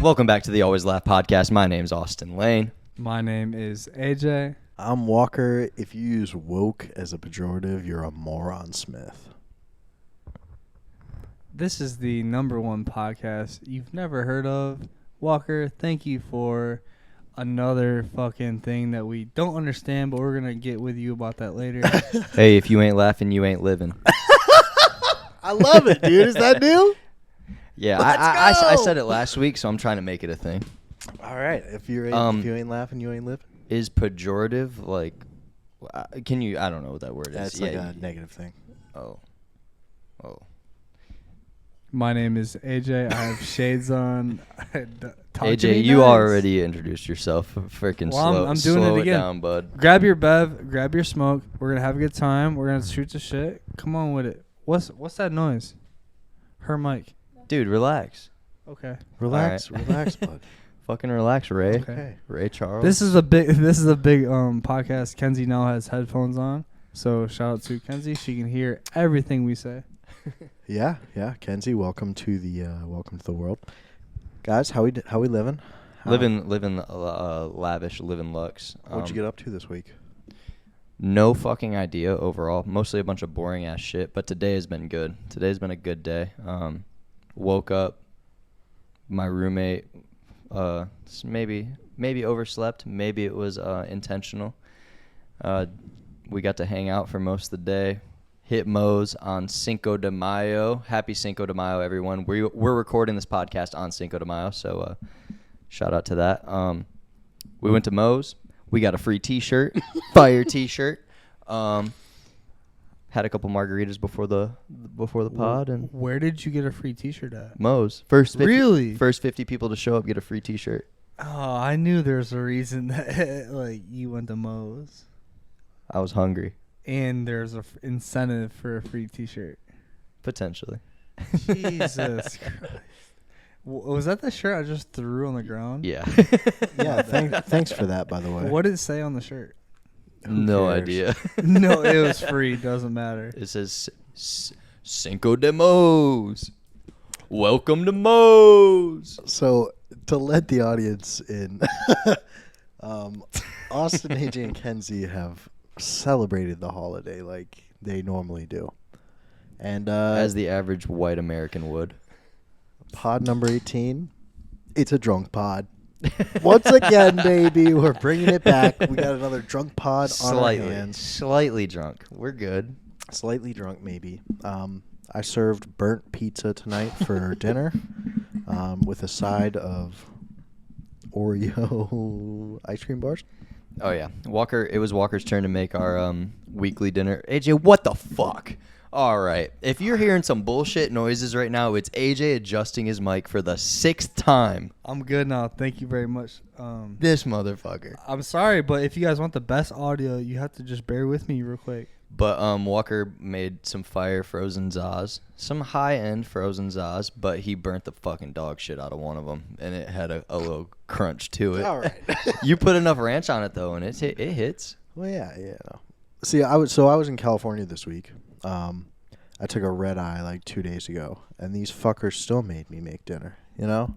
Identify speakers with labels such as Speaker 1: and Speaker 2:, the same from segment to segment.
Speaker 1: Welcome back to the Always Laugh podcast. My name's Austin Lane.
Speaker 2: My name is AJ.
Speaker 3: I'm Walker. If you use woke as a pejorative, you're a moron, Smith.
Speaker 2: This is the #1 podcast you've never heard of. Walker, thank you for another fucking thing that we don't understand, but we're going to get with you about that later.
Speaker 1: Hey, if you ain't laughing, you ain't living.
Speaker 3: I love it, dude. Is that new?
Speaker 1: Yeah, I said it last week, so I'm trying to make it a thing.
Speaker 3: All right. If you ain't laughing, you ain't living.
Speaker 1: Is pejorative like? Can you? I don't know what that word is.
Speaker 3: That's like a negative thing.
Speaker 1: Oh.
Speaker 2: My name is AJ. I have shades on.
Speaker 1: AJ, you already introduced yourself. Freaking
Speaker 2: I'm doing
Speaker 1: slow
Speaker 2: it again.
Speaker 1: down, bud.
Speaker 2: Grab your bev, grab your smoke. We're going to have a good time. We're going to shoot the shit. Come on with it. What's that noise? Her mic.
Speaker 1: Dude, relax.
Speaker 2: Okay.
Speaker 3: Relax,
Speaker 1: All right.
Speaker 3: relax, bud.
Speaker 1: Fucking relax, Ray.
Speaker 3: Okay.
Speaker 1: Ray Charles.
Speaker 2: This is a big podcast. Kenzie now has headphones on. So shout out to Kenzie. She can hear everything we say.
Speaker 3: Yeah. Kenzie, welcome to the world, guys. How we living?
Speaker 1: living lavish, living lux.
Speaker 3: What'd you get up to this week?
Speaker 1: No fucking idea overall. Mostly a bunch of boring ass shit. But today has been good. Today's been a good day. Woke up. My roommate maybe overslept. Maybe it was intentional. We got to hang out for most of the day. Hit Moe's on Cinco de Mayo. Happy Cinco de Mayo, everyone. We're recording this podcast on Cinco de Mayo, so shout out to that. We went to Moe's. We got a free T-shirt, fire T-shirt. Had a couple margaritas before the pod, and
Speaker 2: Where did you get a free T-shirt at?
Speaker 1: Moe's first 50,
Speaker 2: Really?
Speaker 1: first 50 people to show up get a free T-shirt.
Speaker 2: Oh, I knew there's a reason that like you went to Moe's,
Speaker 1: I was hungry,
Speaker 2: and there's a incentive for a free T-shirt.
Speaker 1: potentially.
Speaker 2: Jesus Christ! Was that the shirt I just threw on the ground?
Speaker 1: Yeah.
Speaker 3: Yeah. Thanks for that, by the way.
Speaker 2: What did it say on the shirt?
Speaker 3: Who
Speaker 1: No
Speaker 3: cares?
Speaker 1: idea.
Speaker 2: No, it was free. Doesn't matter.
Speaker 1: It says Cinco de Moe's. Welcome to Moe's.
Speaker 3: So to let the audience in, Austin, AJ, and Kenzie have celebrated the holiday like they normally do, and
Speaker 1: As the average white American would.
Speaker 3: pod number 18, it's a drunk pod. Once again, baby, we're bringing it back. We got another drunk pod on our hands.
Speaker 1: Slightly drunk. We're good.
Speaker 3: Slightly drunk, maybe. I served burnt pizza tonight for dinner, with a side of Oreo ice cream bars.
Speaker 1: Oh, yeah. It was Walker's turn to make our weekly dinner. AJ, what the fuck? All right. If you're hearing some bullshit noises right now, it's AJ adjusting his mic for the 6th time.
Speaker 2: I'm good now. Thank you very much.
Speaker 1: This motherfucker.
Speaker 2: I'm sorry, but if you guys want the best audio, you have to just bear with me real quick.
Speaker 1: But Walker made some fire frozen Zaz. Some high-end frozen Zaz, but he burnt the fucking dog shit out of one of them, and it had a little crunch to it.
Speaker 3: All right.
Speaker 1: You put enough ranch on it, though, and it hits.
Speaker 3: Well, yeah. No. See, I was in California this week. I took a red eye like 2 days ago, and these fuckers still made me make dinner. You know,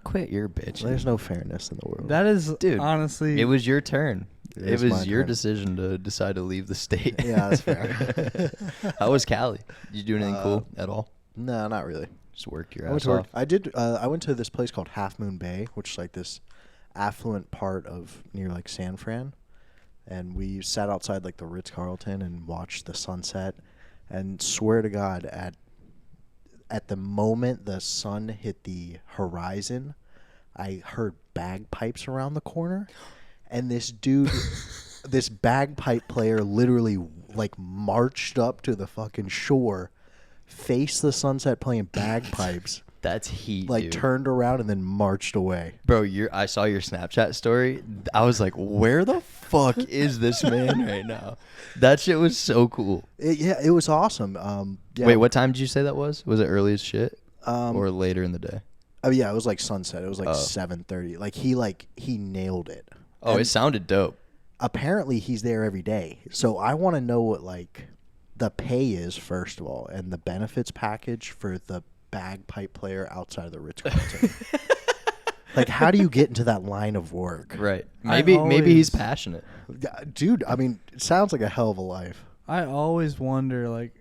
Speaker 1: Quit your bitch.
Speaker 3: there's no fairness in the world.
Speaker 2: That is,
Speaker 1: Dude,
Speaker 2: honestly,
Speaker 1: It was your turn.
Speaker 3: It
Speaker 1: It
Speaker 3: is
Speaker 1: was
Speaker 3: my
Speaker 1: your
Speaker 3: turn.
Speaker 1: decision to decide to leave the state.
Speaker 3: Yeah, that's fair.
Speaker 1: How was Cali? Did you do anything cool at all?
Speaker 3: No, not really.
Speaker 1: Just work your
Speaker 3: I went
Speaker 1: ass
Speaker 3: to
Speaker 1: off.
Speaker 3: I did. I went to this place called Half Moon Bay, which is like this affluent part of near like San Fran, and we sat outside like the Ritz-Carlton and watched the sunset. And swear to God, at the moment the sun hit the horizon, I heard bagpipes around the corner, and this dude, this bagpipe player, literally like marched up to the fucking shore, faced the sunset playing bagpipes.
Speaker 1: That's heat,
Speaker 3: Like
Speaker 1: dude.
Speaker 3: turned around and then marched away.
Speaker 1: Bro, I saw your Snapchat story. I was like, where the fuck is this man right now? That shit was so cool.
Speaker 3: It was awesome. Yeah.
Speaker 1: Wait, what time did you say that was? Was it early as shit?
Speaker 3: Um,
Speaker 1: Or later in the day?
Speaker 3: Oh yeah, it was like sunset. It was like
Speaker 1: Oh.
Speaker 3: 7:30. He nailed it.
Speaker 1: Oh,
Speaker 3: And
Speaker 1: it sounded dope.
Speaker 3: apparently he's there every day. So I want to know what like the pay is first of all, and the benefits package for the bagpipe player outside of the Ritz-Carlton. Like, how do you get into that line of work?
Speaker 1: Right. Maybe he's passionate.
Speaker 3: Dude, I mean, it sounds like a hell of a life.
Speaker 2: I always wonder, like,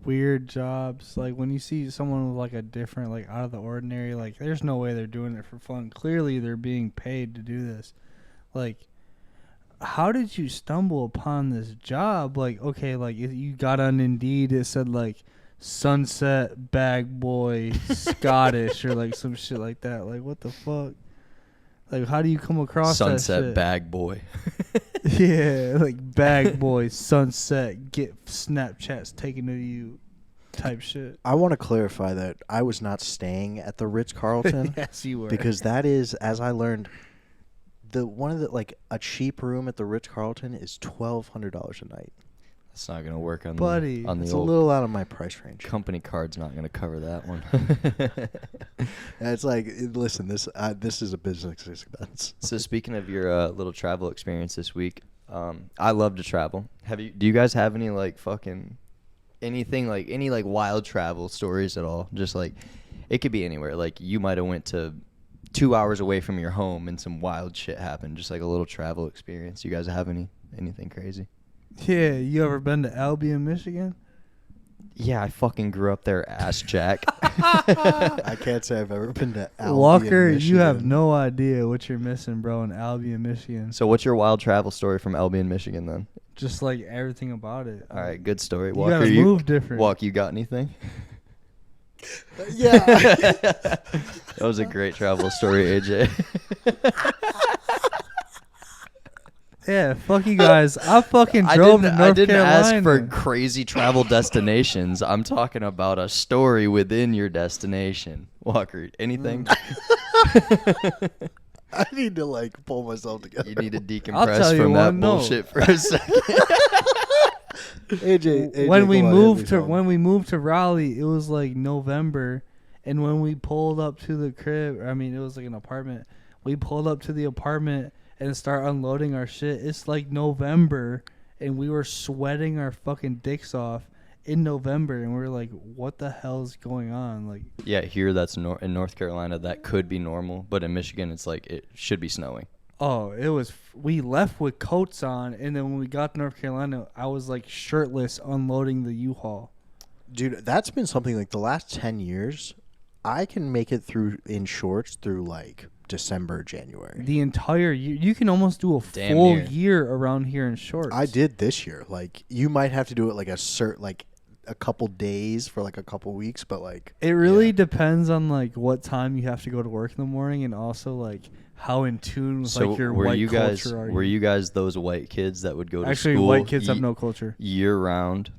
Speaker 2: weird jobs. Like, when you see someone with, like, a different, like, out of the ordinary, like, there's no way they're doing it for fun. Clearly, they're being paid to do this. Like, how did you stumble upon this job? Like, okay, like, you got on Indeed, it said, like, Sunset Bag Boy Scottish or, like, some shit like that. Like, what the fuck? Like, how do you come across
Speaker 1: Sunset
Speaker 2: that shit?
Speaker 1: Bag Boy.
Speaker 2: Yeah, like Bag Boy, Sunset, get Snapchats taken of you type shit.
Speaker 3: I want to clarify that I was not staying at the Ritz-Carlton.
Speaker 2: Yes, you were.
Speaker 3: Because that is, as I learned, a cheap room at the Ritz-Carlton is $1,200 a night.
Speaker 1: It's not gonna work on
Speaker 2: Buddy,
Speaker 1: the
Speaker 3: It's a
Speaker 1: old
Speaker 3: little out of my price range.
Speaker 1: company card's not gonna cover that one.
Speaker 3: And it's like, listen, this is a business expense.
Speaker 1: So speaking of your little travel experience this week, I love to travel. Do you guys have any like fucking anything like any like wild travel stories at all? Just like it could be anywhere. Like you might have went to 2 hours away from your home and some wild shit happened. Just like a little travel experience. You guys have anything crazy?
Speaker 2: Yeah, you ever been to Albion, Michigan?
Speaker 3: Yeah,
Speaker 1: I fucking grew up there, ass Jack.
Speaker 3: I can't say I've ever been to Albion,
Speaker 2: Walker,
Speaker 3: Michigan.
Speaker 2: you have no idea what you're missing, bro, in Albion, Michigan.
Speaker 1: So what's your wild travel story from Albion, Michigan then?
Speaker 2: Just like everything about it.
Speaker 1: All right, good story.
Speaker 2: You
Speaker 1: Walker,
Speaker 2: gotta move different.
Speaker 1: Walk, you got anything?
Speaker 3: Yeah.
Speaker 1: That was a great travel story, AJ.
Speaker 2: Yeah, fuck you guys. I fucking drove to North
Speaker 1: I didn't
Speaker 2: Carolina.
Speaker 1: ask for crazy travel destinations. I'm talking about a story within your destination. Walker, anything?
Speaker 3: I need to like pull myself together.
Speaker 1: You need to
Speaker 2: I'll tell
Speaker 1: decompress
Speaker 2: you
Speaker 1: from that
Speaker 2: one, no.
Speaker 1: bullshit for a second.
Speaker 3: AJ,
Speaker 2: when we
Speaker 3: come on,
Speaker 2: moved
Speaker 3: hit
Speaker 2: to
Speaker 3: me some.
Speaker 2: when we moved to Raleigh, it was like November, and when we pulled up to the crib, I mean it was like an apartment. We pulled up to the apartment and start unloading our shit. It's like November, and we were sweating our fucking dicks off in November, and we were like, "What the hell's going on?" Like,
Speaker 1: Yeah, here that's in North Carolina that could be normal, but in Michigan it's like it should be snowing.
Speaker 2: oh, it was. We left with coats on, and then when we got to North Carolina, I was like shirtless unloading the U-Haul.
Speaker 3: Dude, that's been something like the last 10 years. I can make it through in shorts through like December, January.
Speaker 2: The entire year, you can almost do a
Speaker 1: Damn
Speaker 2: full
Speaker 1: near.
Speaker 2: year around here in shorts.
Speaker 3: I did this year. Like you might have to do it like a couple days for like a couple weeks, but like
Speaker 2: It really
Speaker 3: yeah.
Speaker 2: depends on like what time you have to go to work in the morning, and also like how in tune with like your white culture are you.
Speaker 1: Were you guys those white kids that would go to
Speaker 2: Actually,
Speaker 1: school?
Speaker 2: white kids have no culture.
Speaker 1: Year round.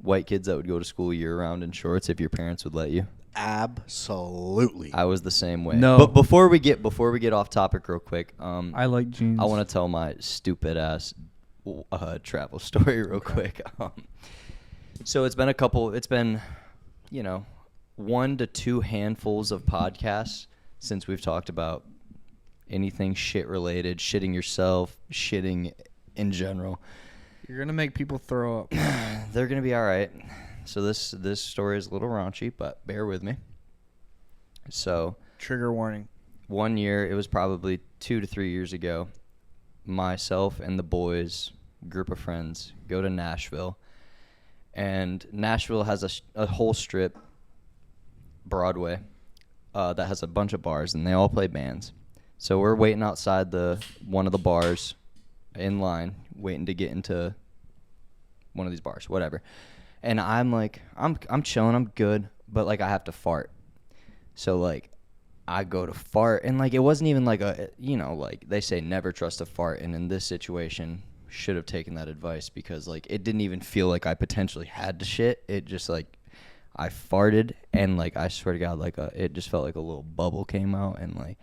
Speaker 1: White kids that would go to school year round in shorts if your parents would let you.
Speaker 3: Absolutely.
Speaker 1: I was the same way.
Speaker 2: No.
Speaker 1: But before we get off topic real quick,
Speaker 2: I like jeans.
Speaker 1: I want to tell my stupid ass travel story real quick. So it's been, 1 to 2 handfuls of podcasts since we've talked about anything shit related, shitting yourself, shitting in general.
Speaker 2: You're gonna make people throw up.
Speaker 1: They're gonna be all right. So this story is a little raunchy, but bear with me. So
Speaker 2: Trigger warning.
Speaker 1: one year, it was probably 2 to 3 years ago, myself and the boys, group of friends, go to Nashville. And Nashville has a whole strip, Broadway, that has a bunch of bars, and they all play bands. So we're waiting outside one of the bars in line, waiting to get into one of these bars, whatever. And I'm like, I'm chilling, I'm good, but like I have to fart. So like I go to fart, and like it wasn't even like like they say never trust a fart, and in this situation should have taken that advice, because like it didn't even feel like I potentially had to shit. It just like I farted, and like I swear to God, like it just felt like a little bubble came out, and like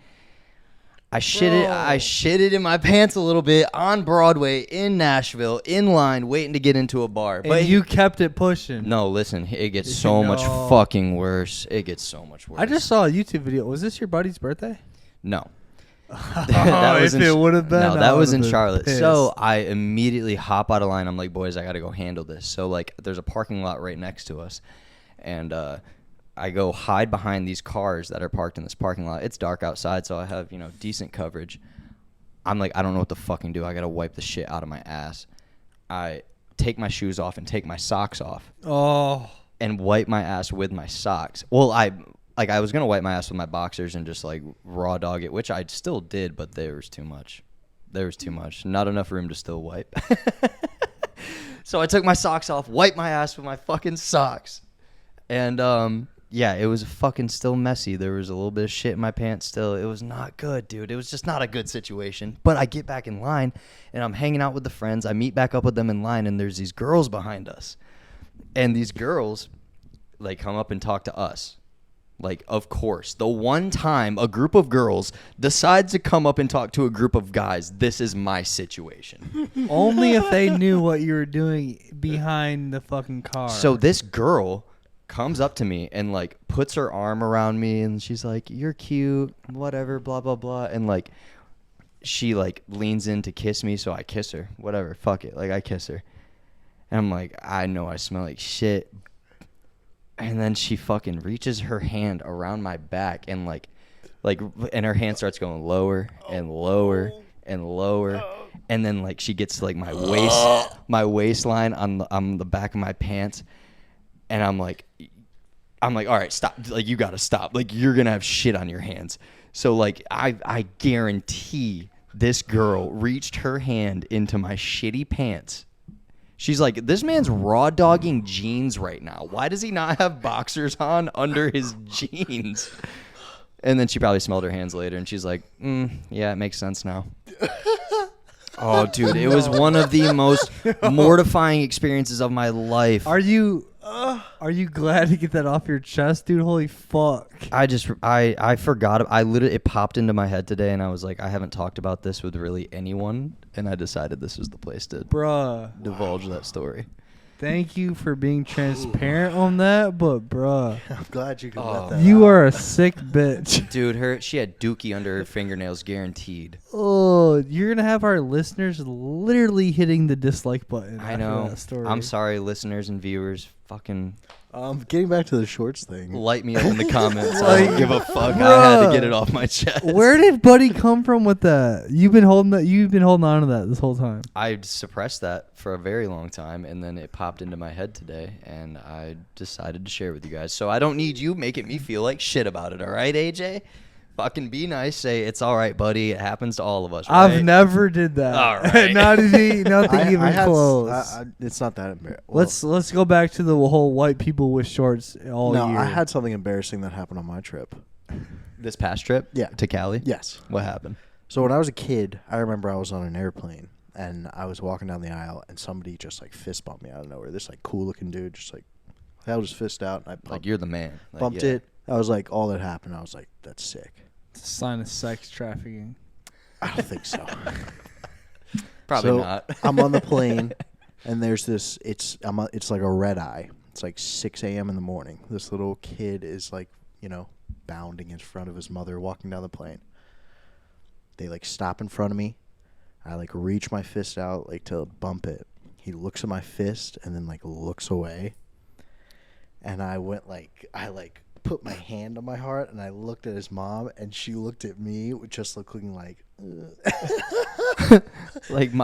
Speaker 1: I shitted in my pants a little bit on Broadway in Nashville, in line, waiting to get into a bar.
Speaker 2: And
Speaker 1: But
Speaker 2: you kept it pushing.
Speaker 1: no, listen, it gets so much
Speaker 2: No.
Speaker 1: fucking worse. It gets so much worse.
Speaker 2: I just saw a YouTube video. Was this your buddy's birthday?
Speaker 1: No.
Speaker 2: If it would have been,
Speaker 1: No,
Speaker 2: I
Speaker 1: that was
Speaker 2: would've
Speaker 1: in
Speaker 2: been
Speaker 1: Charlotte.
Speaker 2: pissed.
Speaker 1: So I immediately hop out of line. I'm like, boys, I got to go handle this. So like there's a parking lot right next to us. And I go hide behind these cars that are parked in this parking lot. It's dark outside, so I have, decent coverage. I'm like, I don't know what to fucking do. I got to wipe the shit out of my ass. I take my shoes off and take my socks off.
Speaker 2: Oh.
Speaker 1: And wipe my ass with my socks. Well, I was going to wipe my ass with my boxers and just, raw dog it, which I still did, but there was too much. Not enough room to still wipe. So I took my socks off, wiped my ass with my fucking socks. And, it was fucking still messy. There was a little bit of shit in my pants still. It was not good, dude. It was just not a good situation. But I get back in line, and I'm hanging out with the friends. I meet back up with them in line, and there's these girls behind us. And these girls, come up and talk to us. Of course. The one time a group of girls decides to come up and talk to a group of guys, this is my situation.
Speaker 2: Only if they knew what you were doing behind the fucking car.
Speaker 1: So this girl comes up to me and puts her arm around me and she's like, "You're cute, whatever, blah blah blah," and she leans in to kiss me, so I kiss her. Whatever, fuck it, I kiss her. And I'm like, I know I smell like shit. And then she fucking reaches her hand around my back and and her hand starts going lower and lower and lower. And then she gets to my waistline on the back of my pants. And I'm like, all right, stop. You got to stop. You're going to have shit on your hands. So I guarantee this girl reached her hand into my shitty pants. She's like, this man's raw dogging jeans right now. Why does he not have boxers on under his jeans? And then she probably smelled her hands later, and she's like, yeah, it makes sense now. Oh, dude, it was one of the most mortifying experiences of my life.
Speaker 2: Are you glad to get that off your chest, dude? Holy fuck.
Speaker 1: I forgot. It popped into my head today, and I was like, I haven't talked about this with really anyone, and I decided this was the place to divulge that story.
Speaker 2: Thank you for being transparent on that, but bruh,
Speaker 3: I'm glad you can let that
Speaker 2: you
Speaker 3: out.
Speaker 2: are a sick bitch.
Speaker 1: Dude, she had dookie under her fingernails, guaranteed.
Speaker 2: Oh, you're gonna have our listeners literally hitting the dislike button.
Speaker 1: I know.
Speaker 2: That story.
Speaker 1: I'm sorry, listeners and viewers. Fucking
Speaker 3: Getting back to the shorts thing.
Speaker 1: light me up in the comments. I don't give a fuck. I had to get it off my chest.
Speaker 2: Where did Buddy come from with that? You've been holding on to that this whole time.
Speaker 1: I suppressed that for a very long time, and then it popped into my head today, and I decided to share with you guys. So I don't need you making me feel like shit about it, all right, AJ? Fucking be nice. Say, it's all right, buddy. It happens to all of us, right?
Speaker 2: I've never did that.
Speaker 1: All right.
Speaker 2: Nothing even close.
Speaker 3: It's not that embarrassing.
Speaker 2: Let's go back to the whole white people with shorts all year.
Speaker 3: No, I had something embarrassing that happened on my trip.
Speaker 1: This past trip?
Speaker 3: Yeah.
Speaker 1: To Cali?
Speaker 3: Yes.
Speaker 1: What happened?
Speaker 3: So when I was a kid, I remember I was on an airplane, and I was walking down the aisle, and somebody just fist bumped me out of nowhere. This cool looking dude just held his fist out, and I bumped,
Speaker 1: You're the man.
Speaker 3: bumped it. I was all that happened. I was like, that's sick.
Speaker 2: It's a sign of sex trafficking.
Speaker 3: I don't think so.
Speaker 1: Probably not.
Speaker 3: I'm on the plane, and there's this. It's like a red eye. It's 6 a.m. in the morning. This little kid is bounding in front of his mother, walking down the plane. They stop in front of me. I reach my fist out to bump it. He looks at my fist and then looks away. And I went put my hand on my heart, and I looked at his mom, and she looked at me with just looking
Speaker 1: my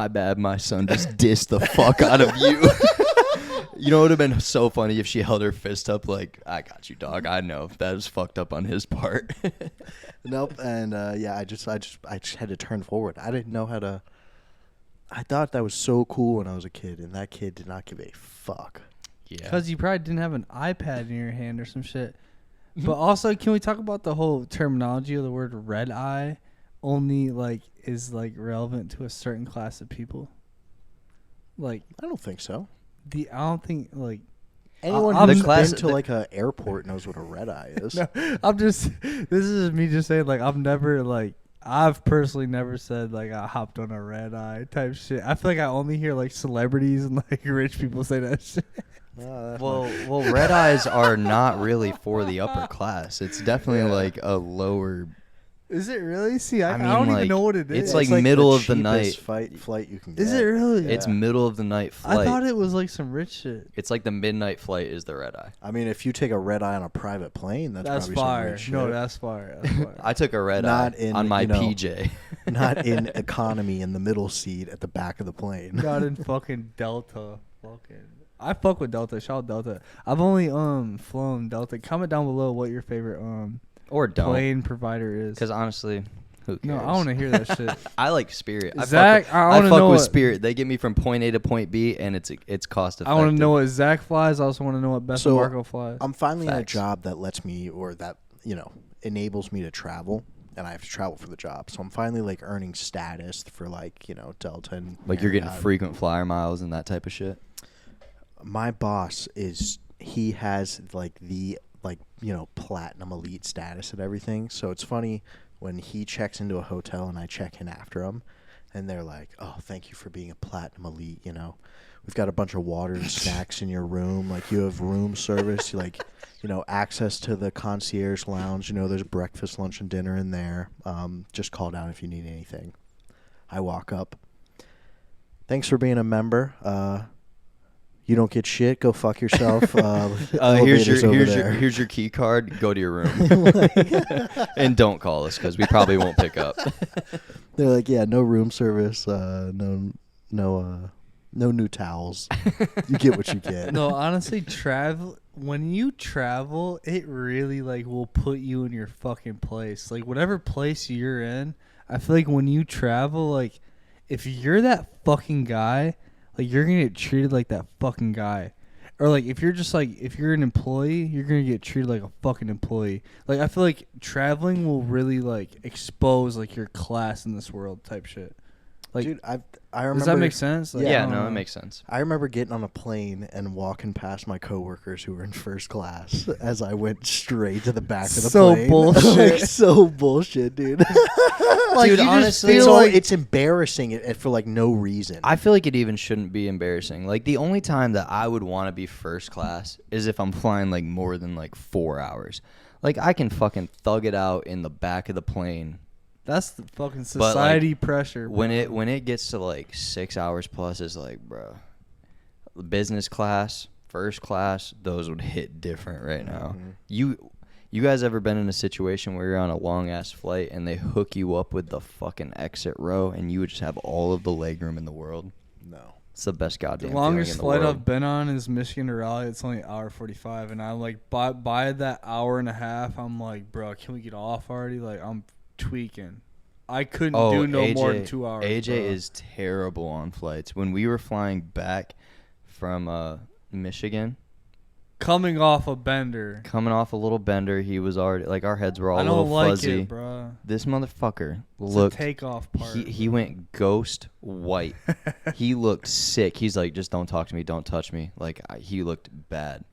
Speaker 1: bad, my son just dissed the fuck out of you. You know, it would have been so funny if she held her fist up I got you, dog. I know that was fucked up on his part.
Speaker 3: Nope. And I just had to turn forward. I didn't know how to. I thought that was so cool when I was a kid, and that kid did not give a fuck.
Speaker 1: Yeah.
Speaker 2: Because you probably didn't have an iPad in your hand or some shit. But also, can we talk about the whole terminology of the word red eye only is relevant to a certain class of people?
Speaker 3: I don't think so.
Speaker 2: I don't think
Speaker 3: Anyone
Speaker 2: I'm
Speaker 3: who's
Speaker 1: class-
Speaker 3: been to an airport knows what a red eye is.
Speaker 2: No, this is me just saying I've never I've personally never said I hopped on a red eye type shit. I feel I only hear celebrities and rich people say that shit.
Speaker 1: Well, red eyes are not really for the upper class. It's definitely a lower
Speaker 2: Is it really? See, I
Speaker 1: mean,
Speaker 2: don't even
Speaker 1: like,
Speaker 2: know what it is.
Speaker 1: it's like middle of the night.
Speaker 3: Flight you can get.
Speaker 2: Is it really?
Speaker 1: It's middle of the night flight.
Speaker 2: I thought it was like some rich shit.
Speaker 1: It's like the midnight flight is the red eye.
Speaker 3: I mean, if you take a red eye on a private plane, that's probably
Speaker 2: fire.
Speaker 3: some rich shit.
Speaker 2: No, that's fire. That's fire.
Speaker 1: I took a red
Speaker 3: Not
Speaker 1: eye
Speaker 3: in,
Speaker 1: on my
Speaker 3: you know,
Speaker 1: PJ.
Speaker 3: Not in economy in the middle seat at the back of the plane.
Speaker 2: Got in fucking Delta. I fuck with Delta. Shout out Delta. I've only flown Delta. Comment down below what your favorite
Speaker 1: Or don't.
Speaker 2: plane provider is.
Speaker 1: Because honestly, who cares?
Speaker 2: No, I want to hear that shit.
Speaker 1: I like Spirit.
Speaker 2: Zach, I
Speaker 1: I
Speaker 2: wanna
Speaker 1: fuck
Speaker 2: know
Speaker 1: with
Speaker 2: what-
Speaker 1: Spirit. They get me from point A to point B, and it's cost
Speaker 2: I
Speaker 1: effective.
Speaker 2: want to know what Zach flies. I also want to know what Beth
Speaker 3: So,
Speaker 2: and Marco flies.
Speaker 3: I'm finally in a
Speaker 1: Facts.
Speaker 3: job that lets me, or that, enables me to travel, and I have to travel for the job. So I'm finally like earning status for like, Delta and
Speaker 1: Like you're getting
Speaker 3: Marriott.
Speaker 1: frequent flyer miles and that type of shit.
Speaker 3: My boss he has like the platinum elite status and everything. So it's funny when he checks into a hotel and I check in after him, and they're like, "Oh, thank you for being a platinum elite. We've got a bunch of water and snacks in your room. Like you have room service. Access to the concierge lounge. There's breakfast, lunch, and dinner in there. Just call down if you need anything." I walk up. "Thanks for being a member. You don't get shit. Go fuck yourself."
Speaker 1: Here's
Speaker 3: Here's
Speaker 1: your key card. Go to your room, and don't call us because we probably won't pick up.
Speaker 3: They're like, "Yeah, no room service. No new towels. You get what you get."
Speaker 2: No, honestly, when you travel, it really like will put you in your fucking place. Like whatever place you're in, I feel like when you travel, like if you're that fucking guy, like you're gonna get treated like that fucking guy. Or like if you're an employee, you're gonna get treated like a fucking employee. Like I feel like traveling will really like expose like your class in this world type shit. Like,
Speaker 3: dude, I remember.
Speaker 2: does that make sense? Like,
Speaker 1: Yeah,
Speaker 2: I don't
Speaker 1: no,
Speaker 2: know.
Speaker 1: it makes sense.
Speaker 3: I remember getting on a plane and walking past my coworkers who were in first class as I went straight to the back of the
Speaker 2: So
Speaker 3: plane.
Speaker 2: bullshit.
Speaker 3: So bullshit, dude.
Speaker 1: Dude,
Speaker 3: you just
Speaker 1: honestly,
Speaker 3: feel
Speaker 1: so
Speaker 3: like it's embarrassing for like no reason.
Speaker 1: I feel like it even shouldn't be embarrassing. Like the only time that I would want to be first class is if I'm flying like more than like 4 hours. Like I can fucking thug it out in the back of the plane.
Speaker 2: That's the fucking
Speaker 1: But, like,
Speaker 2: society pressure. Bro.
Speaker 1: When it gets to like 6 hours plus, it's like, bro, business class, first class, those would hit different right now. You guys ever been in a situation where you're on a long ass flight and they hook you up with the fucking exit row and you would just have all of the legroom in the world?
Speaker 3: No.
Speaker 1: It's the best
Speaker 2: The
Speaker 1: goddamn
Speaker 2: longest
Speaker 1: feeling in the
Speaker 2: flight
Speaker 1: world.
Speaker 2: I've been on is Michigan to Raleigh. It's only 1:45, and I'm like, by that hour and a half, I'm like, bro, can we get off already? Like, I'm tweaking. I couldn't do no more than 2 hours.
Speaker 1: AJ
Speaker 2: bro.
Speaker 1: is terrible on flights. When we were flying back from Michigan,
Speaker 2: coming off a bender.
Speaker 1: coming off a little bender, he was already like our heads were all
Speaker 2: I
Speaker 1: a
Speaker 2: don't
Speaker 1: little
Speaker 2: like
Speaker 1: fuzzy.
Speaker 2: it, bro.
Speaker 1: This motherfucker
Speaker 2: It's
Speaker 1: looked.
Speaker 2: a takeoff part.
Speaker 1: He went ghost white. He looked sick. He's like, just don't talk to me, don't touch me. Like he looked bad.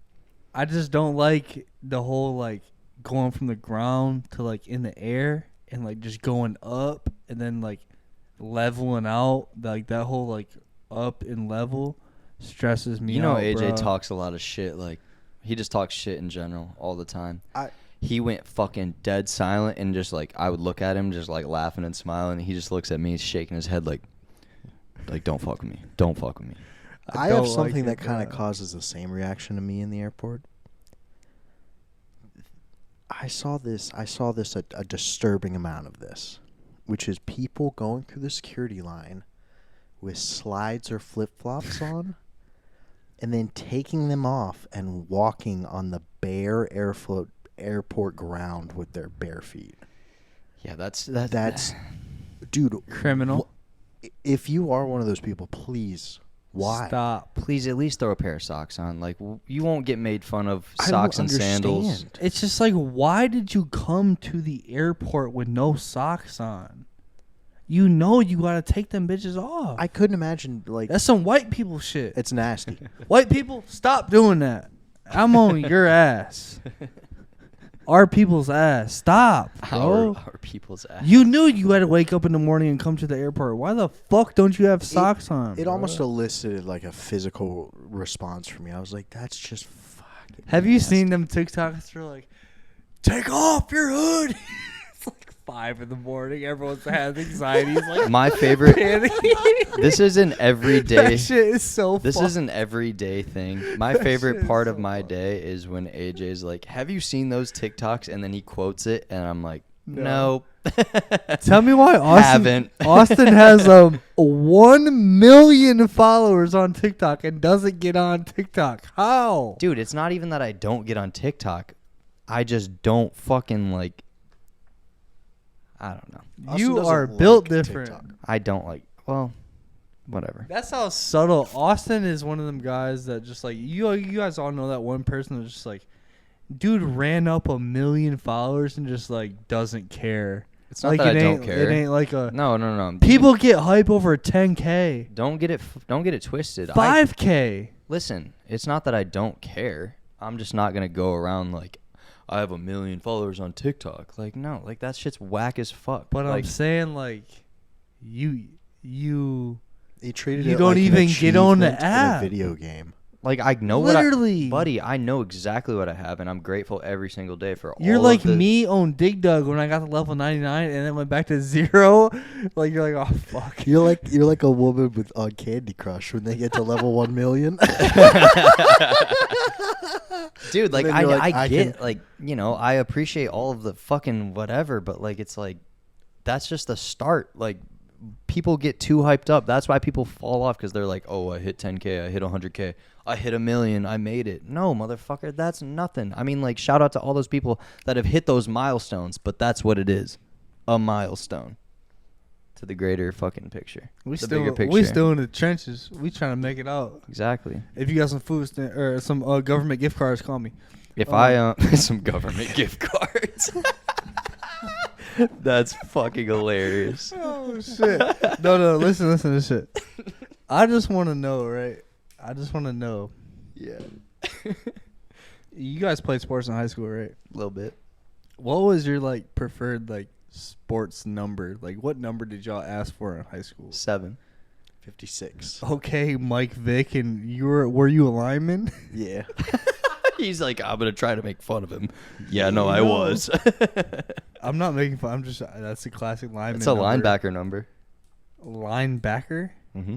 Speaker 2: I just don't like the whole like going from the ground to like in the air and like just going up and then like leveling out. Like that whole like up and level stresses me out.
Speaker 1: AJ
Speaker 2: bro.
Speaker 1: talks a lot of shit. Like he just talks shit in general all the time.
Speaker 3: I
Speaker 1: He went fucking dead silent and just like I would look at him just like laughing and smiling. And he just looks at me, shaking his head like don't fuck with me, don't fuck with me.
Speaker 3: I
Speaker 2: don't
Speaker 3: have
Speaker 2: like
Speaker 3: something
Speaker 2: it,
Speaker 3: that kind of
Speaker 2: bro.
Speaker 3: causes the same reaction to me in the airport. I saw a disturbing amount of this, which is people going through the security line with slides or flip-flops on and then taking them off and walking on the bare airport ground with their bare feet.
Speaker 1: Yeah, that's
Speaker 3: Dude,
Speaker 2: Criminal.
Speaker 3: if you are one of those people, please, why?
Speaker 2: Stop.
Speaker 1: Please at least throw a pair of socks on. Like you won't get made fun of
Speaker 3: I don't
Speaker 1: socks and sandals.
Speaker 3: understand.
Speaker 2: It's just like, why did you come to the airport with no socks on? You know you gotta take them bitches off.
Speaker 3: I couldn't imagine, like,
Speaker 2: That's some white people shit.
Speaker 3: it's nasty.
Speaker 2: White people, stop doing that. I'm on your ass. Our people's ass. Stop, bro.
Speaker 1: Our people's ass.
Speaker 2: You knew you had to wake up in the morning and come to the airport. Why the fuck don't you have socks on?
Speaker 3: It
Speaker 2: bro?
Speaker 3: almost elicited like a physical response from me. I was like, that's just fucking
Speaker 2: Have you
Speaker 3: nasty.
Speaker 2: seen them TikToks that are like, take off your hood? It's like 5 in the morning. Everyone's having anxiety. He's like,
Speaker 1: My favorite.
Speaker 2: panicking.
Speaker 1: This is an everyday.
Speaker 2: That shit is so
Speaker 1: This
Speaker 2: fun.
Speaker 1: is an everyday thing. My
Speaker 2: That shit
Speaker 1: favorite
Speaker 2: is
Speaker 1: part
Speaker 2: so
Speaker 1: of my
Speaker 2: fun.
Speaker 1: day is when AJ's like, "Have you seen those TikToks?" And then he quotes it, and I'm like,
Speaker 2: No.
Speaker 1: "No."
Speaker 2: Tell me why
Speaker 1: Haven't.
Speaker 2: Austin has 1 million followers on TikTok and doesn't get on TikTok. How?
Speaker 1: Dude, it's not even that I don't get on TikTok. I just don't fucking like. I don't know.
Speaker 3: Austin
Speaker 2: You
Speaker 3: doesn't
Speaker 2: are
Speaker 3: like
Speaker 2: built different.
Speaker 3: TikTok.
Speaker 1: I don't like. Well, whatever.
Speaker 2: That's how subtle. Austin is one of them guys that just like you guys all know that one person that's just like, dude ran up 1 million followers and just like doesn't care.
Speaker 1: It's not
Speaker 2: Like
Speaker 1: that I
Speaker 2: it
Speaker 1: don't
Speaker 2: ain't,
Speaker 1: care.
Speaker 2: It ain't like a
Speaker 1: No.
Speaker 2: people get hype over 10K,
Speaker 1: Don't get it twisted.
Speaker 2: 5K.
Speaker 1: Listen, it's not that I don't care. I'm just not gonna go around like I have 1 million followers on TikTok. Like no, like that shit's whack as fuck.
Speaker 2: But
Speaker 1: like,
Speaker 2: I'm saying like you
Speaker 3: He treated
Speaker 2: You
Speaker 3: it
Speaker 2: don't
Speaker 3: like an
Speaker 2: even get on the
Speaker 3: achievement in
Speaker 2: app.
Speaker 3: a video game.
Speaker 1: like I know
Speaker 2: Literally.
Speaker 1: buddy. I know exactly what I have, and I'm grateful every single day for
Speaker 2: You're
Speaker 1: all
Speaker 2: like
Speaker 1: of the,
Speaker 2: me on Dig Dug when I got to level 99 and then went back to 0. Like you're like, oh fuck.
Speaker 3: You're like a woman with on Candy Crush when they get to level 1 million.
Speaker 1: Dude. Like
Speaker 3: then you're like,
Speaker 1: I
Speaker 3: I
Speaker 1: get
Speaker 3: can-
Speaker 1: like I appreciate all of the fucking whatever, but like it's like that's just the start. Like people get too hyped up. That's why people fall off because they're like, oh, I hit 10K, I hit 100K, I hit 1 million, I made it. No, motherfucker, that's nothing. I mean, like, shout out to all those people that have hit those milestones, but that's what it is, a milestone to the greater fucking picture.
Speaker 2: We
Speaker 1: the bigger picture.
Speaker 2: still in the trenches. We trying to make it out.
Speaker 1: Exactly.
Speaker 2: If you got some food or some government gift cards, call me.
Speaker 1: If I some government gift cards. That's fucking hilarious.
Speaker 2: Oh shit! No, listen to this shit. I just want to know, right? I just want to know.
Speaker 1: Yeah.
Speaker 2: You guys played sports in high school, right?
Speaker 1: A little bit.
Speaker 2: What was your like preferred like sports number? Like, what number did y'all ask for in high school?
Speaker 1: 7.
Speaker 3: 56.
Speaker 2: Okay, Mike Vick, and were you a lineman?
Speaker 3: Yeah.
Speaker 1: He's like, I'm gonna try to make fun of him. Yeah, no, I
Speaker 2: No.
Speaker 1: was.
Speaker 2: I'm not making fun. I'm just that's a classic lineman.
Speaker 1: It's a
Speaker 2: number.
Speaker 1: linebacker number.
Speaker 2: Linebacker.
Speaker 1: Mm-hmm.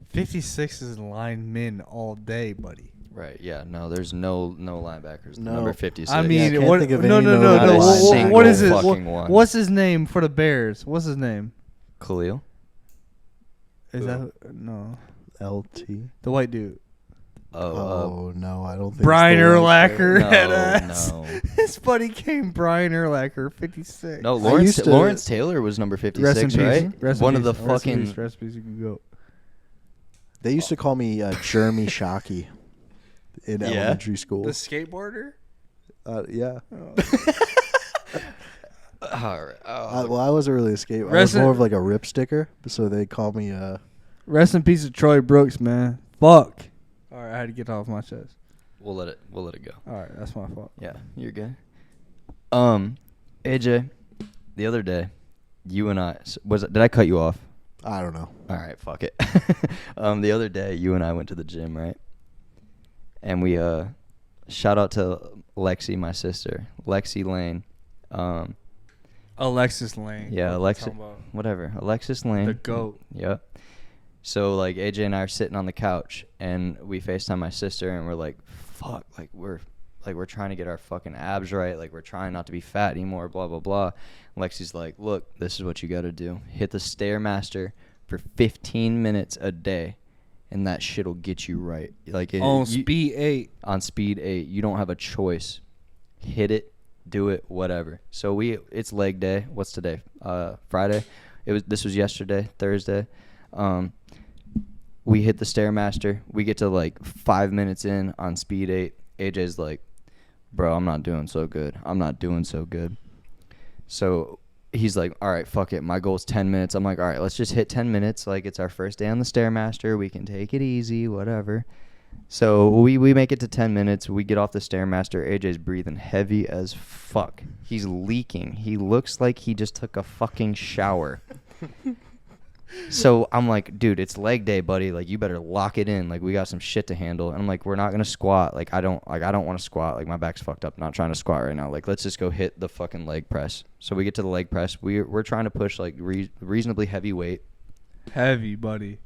Speaker 2: 56 is linemen all day, buddy.
Speaker 1: Right. Yeah. No, there's no linebackers.
Speaker 3: No.
Speaker 1: Number 56.
Speaker 2: I mean,
Speaker 3: can't
Speaker 2: what?
Speaker 3: think of
Speaker 2: No,
Speaker 3: any
Speaker 2: no, no,
Speaker 3: notable
Speaker 2: no.
Speaker 1: Not a
Speaker 3: linemen.
Speaker 2: What is it?
Speaker 1: single fucking one.
Speaker 2: What's his name for the Bears? What's his name?
Speaker 1: Khalil.
Speaker 2: Is that no
Speaker 3: LT.
Speaker 2: the white dude?
Speaker 3: Oh, no, I don't think
Speaker 2: Brian
Speaker 3: it's the right
Speaker 2: Urlacher.
Speaker 3: there.
Speaker 2: Head
Speaker 1: No,
Speaker 2: ass.
Speaker 1: no.
Speaker 2: His buddy came Brian Urlacher, 56.
Speaker 1: No,
Speaker 3: I used to-
Speaker 1: Lawrence Taylor was number
Speaker 2: Rest in
Speaker 1: 56,
Speaker 2: peace.
Speaker 1: right?
Speaker 2: Rest in
Speaker 1: One of the
Speaker 2: peace. Rest in
Speaker 1: fucking.
Speaker 2: peace. Rest in peace. You can go.
Speaker 3: They used to call me Jeremy Shockey in
Speaker 1: Yeah?
Speaker 3: elementary school.
Speaker 2: The skateboarder.
Speaker 3: Yeah.
Speaker 1: All right.
Speaker 3: Well, I wasn't really a skater. I was
Speaker 2: Rest in-
Speaker 3: more of like a rip sticker, so they call me.
Speaker 2: Rest in peace of Troy Brooks, man. Fuck. All right, I had to get off my chest.
Speaker 1: We'll let it go.
Speaker 2: All right, that's my fault.
Speaker 1: Yeah, you're good. AJ, the other day, you and I did I cut you off?
Speaker 3: I don't know.
Speaker 1: All right, fuck it. The other day, you and I went to the gym, right? And we shout out to Lexi, my sister, Lexi Lane.
Speaker 2: Alexis Lane.
Speaker 1: Yeah,
Speaker 2: What
Speaker 1: Alexis.
Speaker 2: you talking about?
Speaker 1: Whatever, Alexis Lane.
Speaker 2: The GOAT.
Speaker 1: Yep. So like AJ and I are sitting on the couch, and we FaceTime my sister, and we're like, "Fuck!" Like we're trying to get our fucking abs right. Like we're trying not to be fat anymore. Blah blah blah. Lexi's like, "Look, this is what you got to do. Hit the Stairmaster for 15 minutes a day, and that shit'll get you right. Like
Speaker 2: On speed 8.
Speaker 1: On speed 8, you don't have a choice. Hit it, do it, whatever." So it's leg day. What's today? Friday. This was yesterday, Thursday. We hit the Stairmaster. We get to like 5 minutes in on speed 8. AJ's like, "Bro, I'm not doing so good. I'm not doing so good." So he's like, "All right, fuck it. My goal's 10 minutes." I'm like, "All right, let's just hit 10 minutes. Like, it's our first day on the Stairmaster. We can take it easy, whatever." So we make it to 10 minutes. We get off the Stairmaster. AJ's breathing heavy as fuck. He's leaking. He looks like he just took a fucking shower. So I'm like, dude, it's leg day, buddy. Like, you better lock it in. Like, we got some shit to handle. And I'm like, we're not gonna squat. Like, I don't want to squat. Like, my back's fucked up. I'm not trying to squat right now. Like, let's just go hit the fucking leg press. So we get to the leg press. We're trying to push like reasonably heavy weight.
Speaker 2: Heavy, buddy.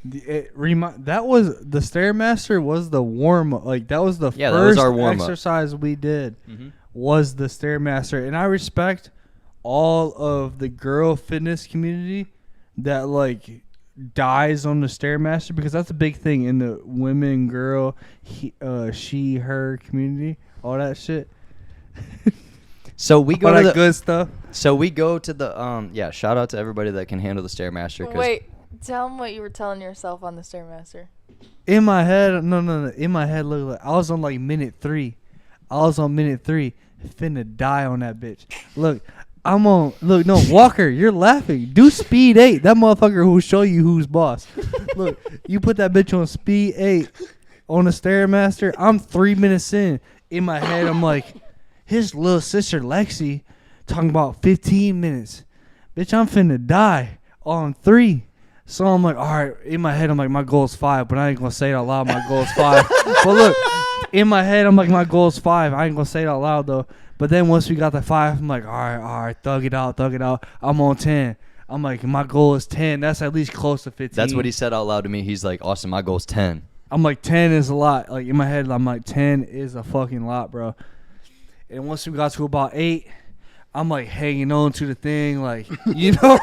Speaker 2: That was the Stairmaster was the warm up. Like that was the
Speaker 1: Yeah, that
Speaker 2: first
Speaker 1: was our warm-up.
Speaker 2: exercise we did.
Speaker 1: Mm-hmm.
Speaker 2: Was the Stairmaster, and I respect all of the girl fitness community that like dies on the Stairmaster, because that's a big thing in the women, girl, she, her community, all that shit.
Speaker 1: So we go
Speaker 2: all
Speaker 1: to
Speaker 2: that
Speaker 1: the
Speaker 2: good stuff.
Speaker 1: So we go to the yeah. Shout out to everybody that can handle the Stairmaster.
Speaker 4: Wait, tell them what you were telling yourself on the Stairmaster.
Speaker 2: In my head, no. In my head, look, like I was on like minute 3. I was on minute 3, finna die on that bitch. Look, I'm on. Look, no, Walker, you're laughing. Do speed 8. That motherfucker who will show you who's boss. Look, you put that bitch on speed 8 on the Stairmaster. I'm 3 minutes in. In my head, I'm like, his little sister Lexi talking about 15 minutes. Bitch, I'm finna die on 3. So I'm like, all right. In my head, I'm like, my goal is 5, but I ain't gonna say it out loud. My goal is 5. But look, in my head, I'm like, my goal is 5. I ain't gonna say it out loud though. But then once we got the 5, I'm like, all right, thug it out. I'm on 10. I'm like, my goal is 10. That's at least close to 15.
Speaker 1: That's what he said out loud to me. He's like, Austin, my goal is 10.
Speaker 2: I'm like, 10 is a lot. Like in my head, I'm like, 10 is a fucking lot, bro. And once we got to about 8, I'm like hanging on to the thing, like, you know,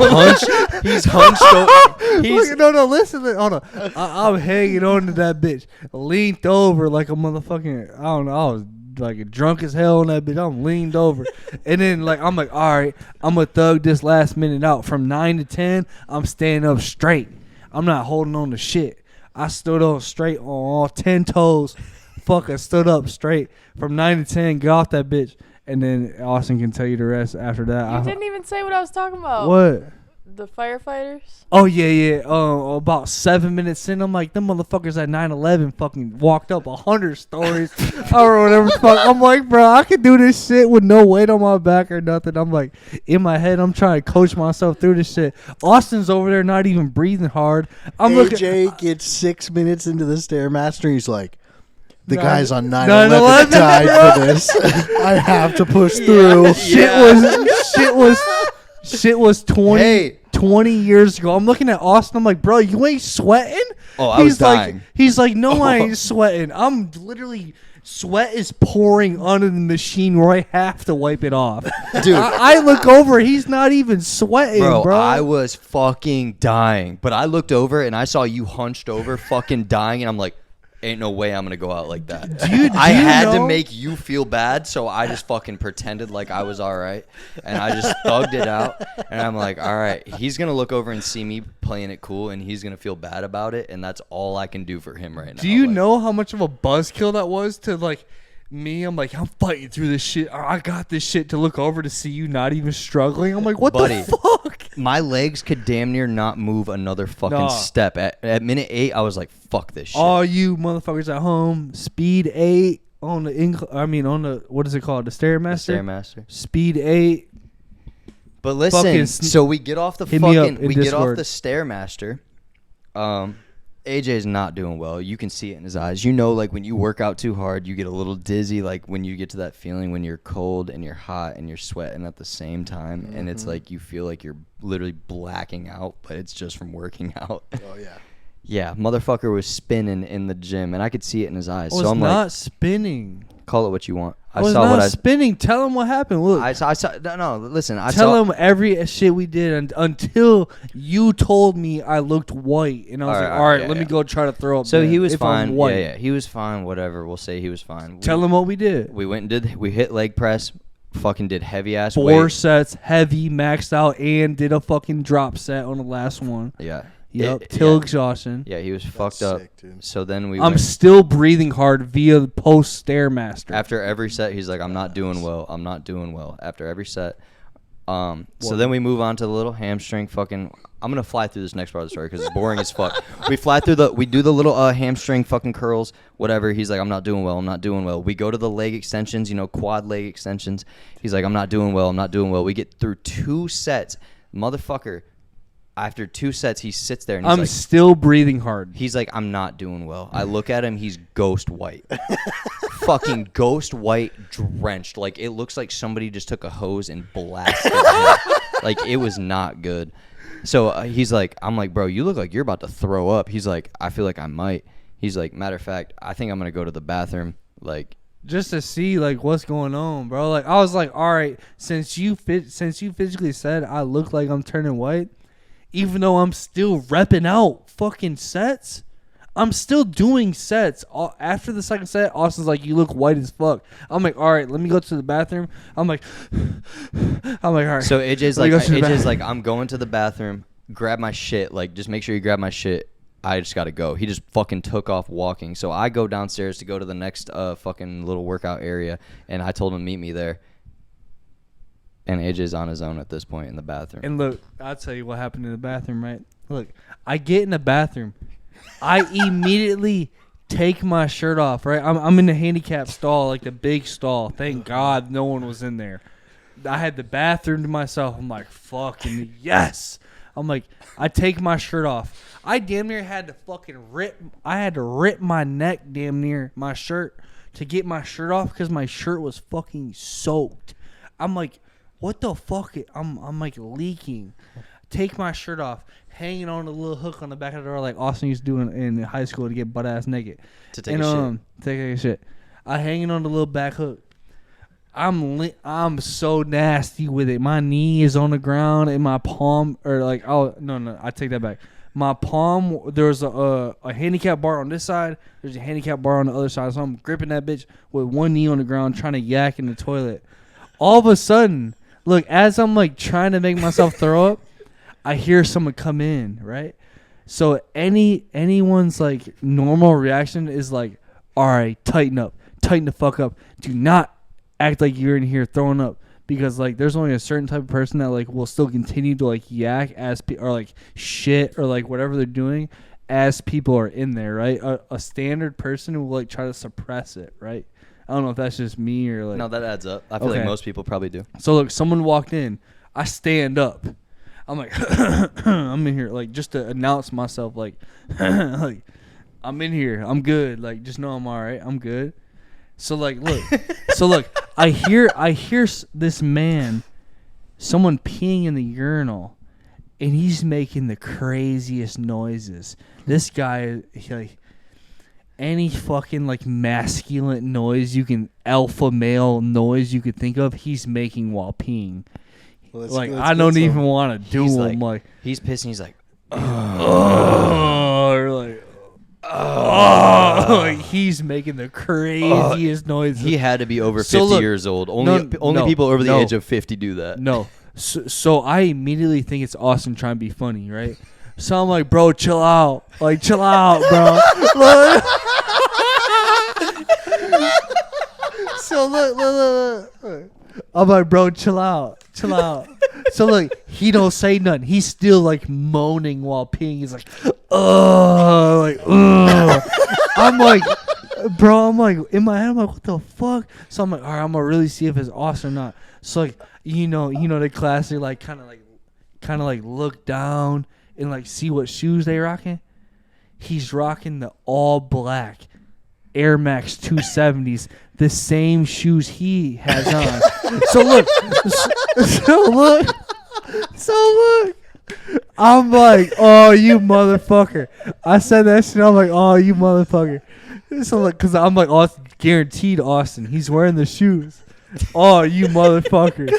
Speaker 1: He's hunched over.
Speaker 2: No, listen, hold on. I'm hanging on to that bitch, leaned over like a motherfucking, I don't know, I was like drunk as hell on that bitch. I'm leaned over, and then like I'm like, all right, I'm gonna thug this last minute out. From 9 to 10, I'm standing up straight. I'm not holding on to shit. I stood up straight on all 10 toes. Fuck, I stood up straight from 9 to 10. Get off that bitch. And then Austin can tell you the rest after that.
Speaker 4: You didn't even say what I was talking about.
Speaker 2: What?
Speaker 4: The firefighters?
Speaker 2: Oh, yeah. About 7 minutes in, I'm like, them motherfuckers at 9/11 fucking walked up 100 stories or whatever the fuck. I'm like, bro, I can do this shit with no weight on my back or nothing. I'm like, in my head, I'm trying to coach myself through this shit. Austin's over there not even breathing hard.
Speaker 3: AJ gets 6 minutes into the Stairmaster. He's like, the guys on 9/11 died for this. I have to push through.
Speaker 2: Shit was 20 years ago. I'm looking at Austin. I'm like, bro, you ain't sweating?
Speaker 1: Oh, I was dying.
Speaker 2: He's like, no, I ain't sweating. I'm literally, sweat is pouring onto the machine where I have to wipe it off.
Speaker 1: Dude.
Speaker 2: I look over. He's not even sweating, bro.
Speaker 1: I was fucking dying. But I looked over and I saw you hunched over fucking dying. And I'm like, ain't no way I'm going to go out like that. I had to make you feel bad, so I just fucking pretended like I was all right. And I just thugged it out. And I'm like, all right, he's going to look over and see me playing it cool, and he's going to feel bad about it. And that's all I can do for him right now.
Speaker 2: Do you know how much of a buzzkill that was to, like, me? I'm like, I'm fighting through this shit. I got this shit, to look over to see you not even struggling. I'm like, what the fuck?
Speaker 1: My legs could damn near not move another fucking step. At minute 8, I was like, fuck this shit.
Speaker 2: All you motherfuckers at home, speed 8 on the what is it called? The Stairmaster?
Speaker 1: The Stairmaster.
Speaker 2: Speed 8.
Speaker 1: But listen, so we get off the
Speaker 2: get off
Speaker 1: the Stairmaster. AJ's not doing well. You can see it in his eyes. You know, like when you work out too hard, you get a little dizzy. Like when you get to that feeling when you're cold and you're hot and you're sweating at the same time. Mm-hmm. And it's like you feel like you're literally blacking out, but it's just from working out.
Speaker 3: Oh, yeah.
Speaker 1: Yeah, motherfucker was spinning in the gym, and I could see it in his eyes.
Speaker 2: So I'm not spinning.
Speaker 1: Call it what you want.
Speaker 2: I was not spinning. Tell him what happened. Look,
Speaker 1: I saw. No, listen.
Speaker 2: Tell him every shit we did until you told me I looked white, and I was all right, let me go try to throw up.
Speaker 1: So he was fine. Yeah, he was fine. Whatever. We'll say he was fine.
Speaker 2: Tell him what we did.
Speaker 1: We went and we hit leg press. Fucking did heavy ass
Speaker 2: 4 sets, heavy, maxed out, and did a fucking drop set on the last one.
Speaker 1: Yeah.
Speaker 2: Yep, till exhaustion.
Speaker 1: Yeah, he was fucked up. Sick, dude. So then
Speaker 2: I'm still breathing hard via post Stairmaster.
Speaker 1: After every set, he's like, I'm not doing well. After every set. So then we move on to the little hamstring fucking. I'm going to fly through this next part of the story because it's boring as fuck. We do the little hamstring fucking curls, whatever. He's like, I'm not doing well. We go to the leg extensions, quad leg extensions. He's like, I'm not doing well. We get through 2 sets. Motherfucker after 2 sets, he sits there and
Speaker 2: I'm still breathing hard.
Speaker 1: he's like, I'm not doing well. I look at him, he's ghost white. Fucking ghost white, drenched. Like, it looks like somebody just took a hose and blasted him. Like, it was not good. So he's like, I'm like, bro, you look like you're about to throw up. He's like, I feel like I might. He's like, matter of fact, I think I'm going to go to the bathroom. Like,
Speaker 2: just to see like what's going on, bro. Like I was like, all right, since you physically said I look like I'm turning white, even though I'm still repping out fucking sets, I'm still doing sets. After the second set, Austin's like, you look white as fuck. I'm like, all right, let me go to the bathroom. I'm like, all right.
Speaker 1: So AJ's like, I'm going to the bathroom. Grab my shit. Like, just make sure you grab my shit. I just got to go. He just fucking took off walking. So I go downstairs to go to the next fucking little workout area, and I told him to meet me there. And AJ's on his own at this point in the bathroom.
Speaker 2: And look, I'll tell you what happened in the bathroom, right? Look, I get in the bathroom. I immediately take my shirt off, right? I'm in the handicap stall, like the big stall. Thank God no one was in there. I had the bathroom to myself. I'm like, fucking yes. I'm like, I take my shirt off. I damn near had to fucking rip my neck damn near my shirt to get my shirt off because my shirt was fucking soaked. I'm like, what the fuck? I'm like leaking. Take my shirt off, hanging on a little hook on the back of the door like Austin used to do in high school to get butt ass naked.
Speaker 1: To take a shit.
Speaker 2: Take a shit. I hanging on the little back hook. I'm so nasty with it. My knee is on the ground and my palm, or like, oh no, I take that back. My palm, there's a handicap bar on this side. There's a handicap bar on the other side. So I'm gripping that bitch with one knee on the ground, trying to yak in the toilet. All of a sudden, look, as I'm like trying to make myself throw up, I hear someone come in, right? So anyone's like normal reaction is like, all right, tighten up, tighten the fuck up. Do not act like you're in here throwing up, because like there's only a certain type of person that like will still continue to like yak or like shit or like whatever they're doing as people are in there, right? A standard person will like try to suppress it, right? I don't know if that's just me or like.
Speaker 1: No, that adds up. I feel like most people probably do.
Speaker 2: So look, someone walked in. I stand up. I'm like, I'm in here, like just to announce myself, like, like I'm in here. I'm good. Like, just know I'm all right. I'm good. So like, look, I hear this man, someone peeing in the urinal, and he's making the craziest noises. This guy, like, any fucking like masculine noise alpha male noise you could think of, he's making while peeing. I don't even want to do him. Like
Speaker 1: he's pissing. He's like,
Speaker 2: or like. Like he's making the craziest noises.
Speaker 1: He had to be over 50 years old. Only people over the age of 50 do that.
Speaker 2: No. So I immediately think it's Austin trying to be funny, right? So I'm like, bro, chill out. Like, chill out, bro. So look. I'm like, bro, chill out. Chill out. So look, he don't say nothing. He's still like moaning while peeing. He's like, oh, like, oh. I'm like, bro, I'm like, in my head, I'm like, what the fuck? So I'm like, all right, I'm gonna really see if it's Austin or not. So like, you know the classic, like, kind of like look down and like see what shoes they rocking. He's rocking the all black Air Max 270s, the same shoes he has on. So look, I'm like, oh, you motherfucker. I said that shit. I'm like, oh, you motherfucker. So look, because I'm like, Austin, guaranteed Austin. He's wearing the shoes. Oh, you motherfucker.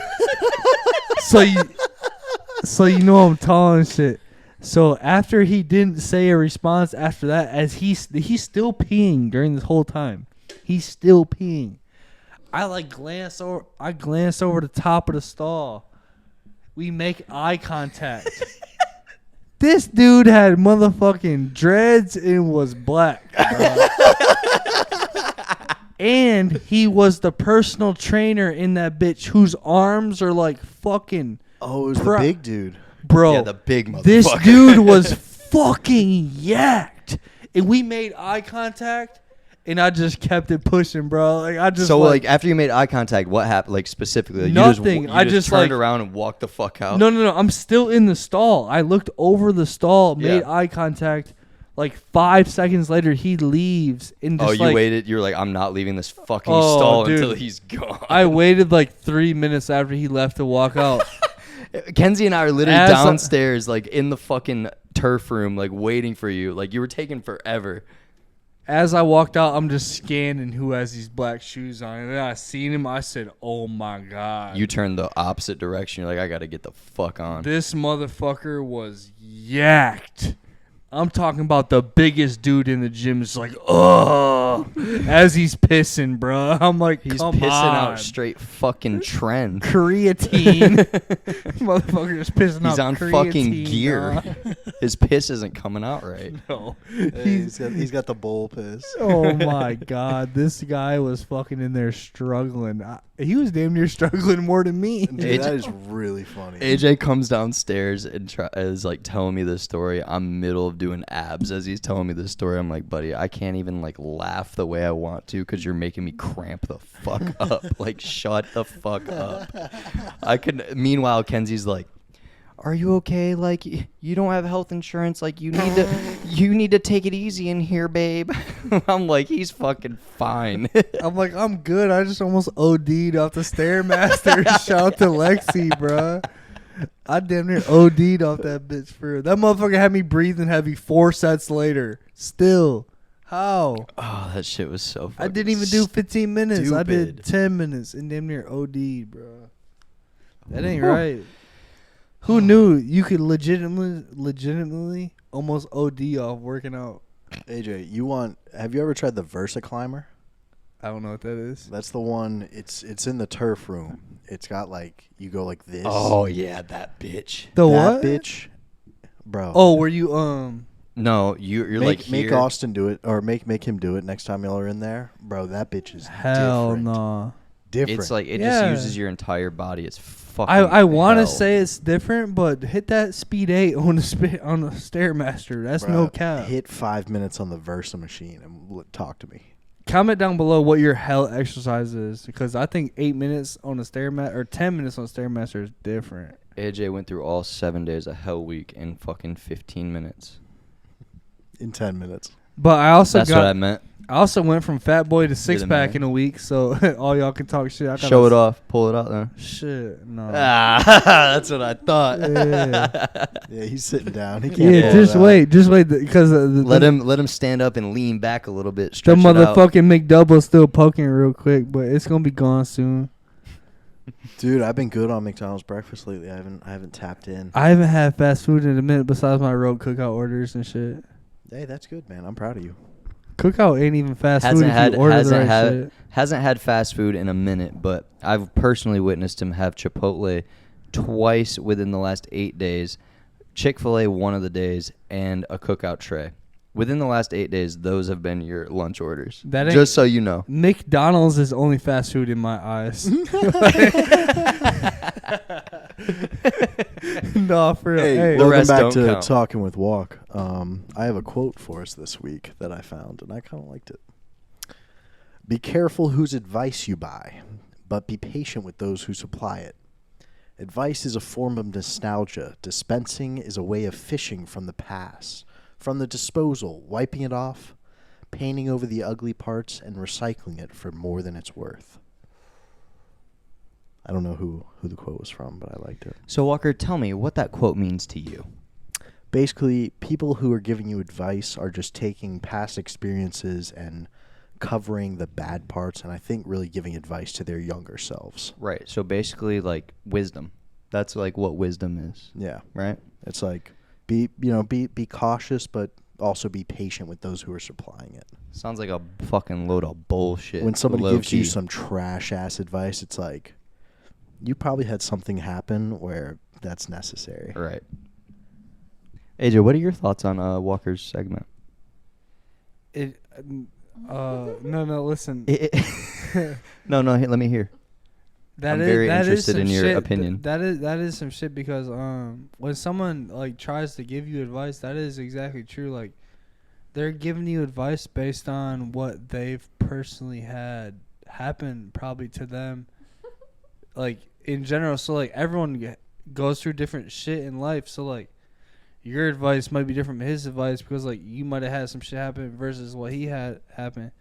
Speaker 2: So you know I'm tall and shit. So after he didn't say a response after that, as he's still peeing during this whole time. He's still peeing. I glance over the top of the stall. We make eye contact. This dude had motherfucking dreads and was black. And he was the personal trainer in that bitch whose arms are like fucking.
Speaker 3: Oh, it was the big dude.
Speaker 2: Bro,
Speaker 1: yeah, the big motherfucker.
Speaker 2: This dude was fucking yacked. And we made eye contact. and I just kept it pushing, bro. Like I just
Speaker 1: So like after you made eye contact, what happened? Like specifically, like,
Speaker 2: nothing.
Speaker 1: You just turned
Speaker 2: like,
Speaker 1: around and walked the fuck out.
Speaker 2: No. I'm still in the stall. I looked over the stall, made
Speaker 1: Yeah.
Speaker 2: eye contact. Like 5 seconds later, he leaves and just
Speaker 1: you waited. You were like, I'm not leaving this fucking
Speaker 2: Oh,
Speaker 1: stall
Speaker 2: dude.
Speaker 1: until he's gone.
Speaker 2: I waited like 3 minutes after he left to walk out.
Speaker 1: Kenzie and I are literally
Speaker 2: As I-
Speaker 1: downstairs, like in the fucking turf room, like waiting for you. Like you were taking forever.
Speaker 2: As I walked out, I'm just scanning who has these black shoes on. And then I seen him. I said, oh, my God.
Speaker 1: You turned the opposite direction. You're like, I got to get the fuck on.
Speaker 2: This motherfucker was yacked. I'm talking about the biggest dude in the gym is like, oh, as he's pissing, bro. I'm like,
Speaker 1: He's
Speaker 2: come
Speaker 1: pissing
Speaker 2: on.
Speaker 1: out straight fucking trend.
Speaker 2: Creatine. Motherfucker is pissing out
Speaker 1: He's on
Speaker 2: creatine,
Speaker 1: fucking gear.
Speaker 2: dog.
Speaker 1: His piss isn't coming out right.
Speaker 2: No.
Speaker 3: Hey, he's got the bowl piss.
Speaker 2: Oh my God, this guy was fucking in there struggling. He was damn near struggling more than me.
Speaker 3: Dude, that is really funny.
Speaker 1: AJ comes downstairs and is like telling me this story. I'm middle of doing abs as he's telling me this story. I'm like, buddy, I can't even like laugh the way I want to because you're making me cramp the fuck up. Like, shut the fuck up. I could. Meanwhile, Kenzie's like, are you okay? Like, you don't have health insurance. Like, you need to take it easy in here, babe. I'm like, he's fucking fine.
Speaker 2: I'm like, I'm good. I just almost OD'd off the Stairmaster. Shout out to Lexi, bro. I damn near OD'd off that bitch for that motherfucker had me breathing heavy 4 sets later. Still. How?
Speaker 1: Oh, that shit was so funny.
Speaker 2: I didn't even do 15 minutes. I did
Speaker 1: stupid.
Speaker 2: 10 minutes and damn near OD'd, bro. That ain't right. Who knew you could legitimately almost OD off working out?
Speaker 3: AJ, have you ever tried the Versa Climber?
Speaker 2: I don't know what that is.
Speaker 3: That's the one. It's in the turf room. It's got like you go like this.
Speaker 1: Oh yeah, that bitch.
Speaker 2: The
Speaker 3: that
Speaker 2: what?
Speaker 3: bitch, bro.
Speaker 2: Oh, were you
Speaker 1: No, you're like here.
Speaker 3: make Austin do it or make him do it next time y'all are in there, bro. That bitch is
Speaker 2: hell
Speaker 3: different.
Speaker 2: nah.
Speaker 3: Different.
Speaker 1: It's like it
Speaker 2: Yeah.
Speaker 1: just uses your entire body. It's fucking.
Speaker 2: I want to
Speaker 1: hell.
Speaker 2: say it's different, but hit that speed 8 on the Stairmaster. That's
Speaker 3: Bro,
Speaker 2: no cap.
Speaker 3: Hit 5 minutes on the Versa machine and talk to me.
Speaker 2: Comment down below what your hell exercise is, because I think 8 minutes on the Stairmaster or 10 minutes on the Stairmaster is different.
Speaker 1: AJ went through all 7 days of Hell Week in fucking 15 minutes.
Speaker 3: In 10 minutes.
Speaker 2: But I also
Speaker 1: That's what I meant.
Speaker 2: I also went from fat boy to
Speaker 1: a
Speaker 2: 6-pack
Speaker 1: minute.
Speaker 2: in a week, so all y'all can talk shit. I gotta
Speaker 1: Show it off. Pull it out then.
Speaker 2: Shit, no.
Speaker 1: That's what I thought.
Speaker 2: Yeah.
Speaker 3: Yeah, he's sitting down. He can't.
Speaker 2: Yeah,
Speaker 3: pull
Speaker 2: just
Speaker 3: it out.
Speaker 2: wait, because
Speaker 1: Let him stand up and lean back a little bit.
Speaker 2: The
Speaker 1: Stretch it out.
Speaker 2: motherfucking McDouble's still poking real quick, but it's gonna be gone soon.
Speaker 3: Dude, I've been good on McDonald's breakfast lately. I haven't tapped in.
Speaker 2: I haven't had fast food in a minute besides my road cookout orders and shit.
Speaker 3: Hey, that's good, man. I'm proud of you.
Speaker 2: Cookout ain't even fast
Speaker 1: Hasn't
Speaker 2: food if
Speaker 1: had
Speaker 2: you order the
Speaker 1: hasn't
Speaker 2: right
Speaker 1: had
Speaker 2: shit.
Speaker 1: hasn't had fast food in a minute, but I've personally witnessed him have Chipotle twice within the last 8 days, Chick-fil-A one of the days, and a cookout tray. Within the last 8 days, those have been your lunch orders.
Speaker 2: That ain't-
Speaker 1: Just so you know.
Speaker 2: McDonald's is only fast food in my eyes. No, for real.
Speaker 3: Hey,
Speaker 2: Hey,
Speaker 1: The
Speaker 3: welcome
Speaker 1: rest
Speaker 3: back
Speaker 1: don't
Speaker 3: to
Speaker 1: count.
Speaker 3: Talking with Walk. I have a quote for us this week that I found, and I kind of liked it. Be careful whose advice you buy, but be patient with those who supply it. Advice is a form of nostalgia. Dispensing is a way of fishing from the past, from the disposal, wiping it off, painting over the ugly parts, and recycling it for more than it's worth. I don't know who the quote was from, but I liked it.
Speaker 1: So Walker, tell me what that quote means to you.
Speaker 3: Basically, people who are giving you advice are just taking past experiences and covering the bad parts, and I think really giving advice to their younger selves.
Speaker 1: Right. So basically, like wisdom. That's like what wisdom is,
Speaker 3: Yeah,
Speaker 1: right?
Speaker 3: it's like be cautious, but also be patient with those who are supplying it.
Speaker 1: Sounds like a fucking load of bullshit.
Speaker 3: When somebody
Speaker 1: low
Speaker 3: gives you
Speaker 1: key.
Speaker 3: some trash ass advice, it's like you probably had something happen where that's necessary.
Speaker 1: Right. AJ, what are your thoughts on Walker's segment?
Speaker 2: no, listen.
Speaker 1: No, hey, let me hear. I'm very interested
Speaker 2: some
Speaker 1: in your
Speaker 2: shit.
Speaker 1: opinion.
Speaker 2: That is some shit because when someone like tries to give you advice, that is exactly true. Like they're giving you advice based on what they've personally had happen probably to them, like in general. So like everyone goes through different shit in life. So like your advice might be different from his advice because like you might have had some shit happen versus what he had happen,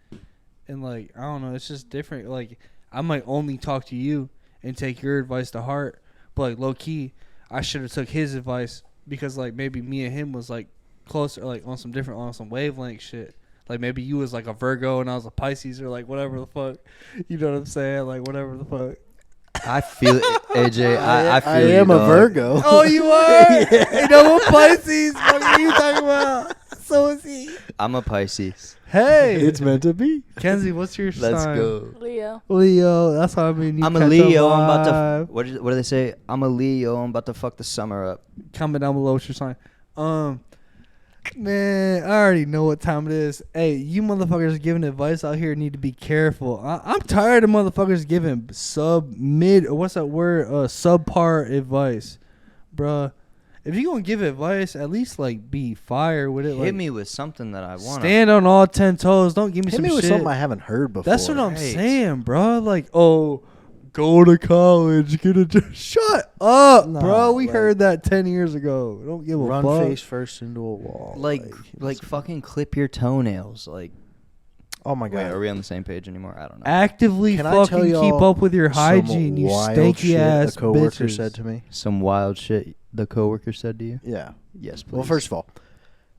Speaker 2: and like I don't know, it's just different. Like I might only talk to you and take your advice to heart, but like low key, I should have took his advice because like maybe me and him was like closer, like on some wavelength shit. Like maybe you was like a Virgo and I was a Pisces or like whatever the fuck. You know what I'm saying? Like whatever the fuck.
Speaker 1: I feel it, AJ. I feel
Speaker 3: I
Speaker 1: you,
Speaker 3: am a
Speaker 1: dog.
Speaker 3: Virgo.
Speaker 2: Oh, you are? You know what Pisces? What are you talking about? So is he.
Speaker 1: I'm a Pisces.
Speaker 2: Hey.
Speaker 3: It's meant to be.
Speaker 2: Kenzie, what's your
Speaker 1: Let's
Speaker 2: sign?
Speaker 1: go.
Speaker 4: Leo.
Speaker 2: Leo. That's what I mean. You
Speaker 1: I'm a
Speaker 2: catch
Speaker 1: Leo. I'm about
Speaker 2: vibe.
Speaker 1: to. What do they say? I'm a Leo. I'm about to fuck the summer up.
Speaker 2: Comment down below what's your sign. Man, I already know what time it is. Hey, you motherfuckers giving advice out here need to be careful. I'm tired of motherfuckers giving subpar advice. Bruh. If you gonna give advice, at least like be fire with it.
Speaker 1: Hit
Speaker 2: like,
Speaker 1: me with something that I want.
Speaker 2: stand on all 10 toes. Don't give me
Speaker 3: Hit
Speaker 2: some
Speaker 3: me with
Speaker 2: shit.
Speaker 3: something I haven't heard before.
Speaker 2: That's what I'm
Speaker 1: Right.
Speaker 2: saying, bro. Like, oh, go to college, get a job. Shut up,
Speaker 3: Nah,
Speaker 2: bro. We
Speaker 3: like-
Speaker 2: heard that 10 years ago. Don't give a
Speaker 3: Run
Speaker 2: fuck.
Speaker 3: face first into a wall.
Speaker 1: Like fucking clip your toenails. Like,
Speaker 3: Oh my
Speaker 1: wait,
Speaker 3: god.
Speaker 1: are we on the same page anymore? I don't know.
Speaker 2: Actively
Speaker 3: Can I tell
Speaker 2: fucking keep
Speaker 3: y'all
Speaker 2: up with your
Speaker 3: some
Speaker 2: hygiene, you
Speaker 3: wild
Speaker 2: stanky
Speaker 3: shit
Speaker 2: ass
Speaker 3: a coworker
Speaker 2: bitches.
Speaker 3: said to me.
Speaker 1: Some wild shit the coworker said to you.
Speaker 3: Yeah.
Speaker 1: Yes, please.
Speaker 3: Well, first of all,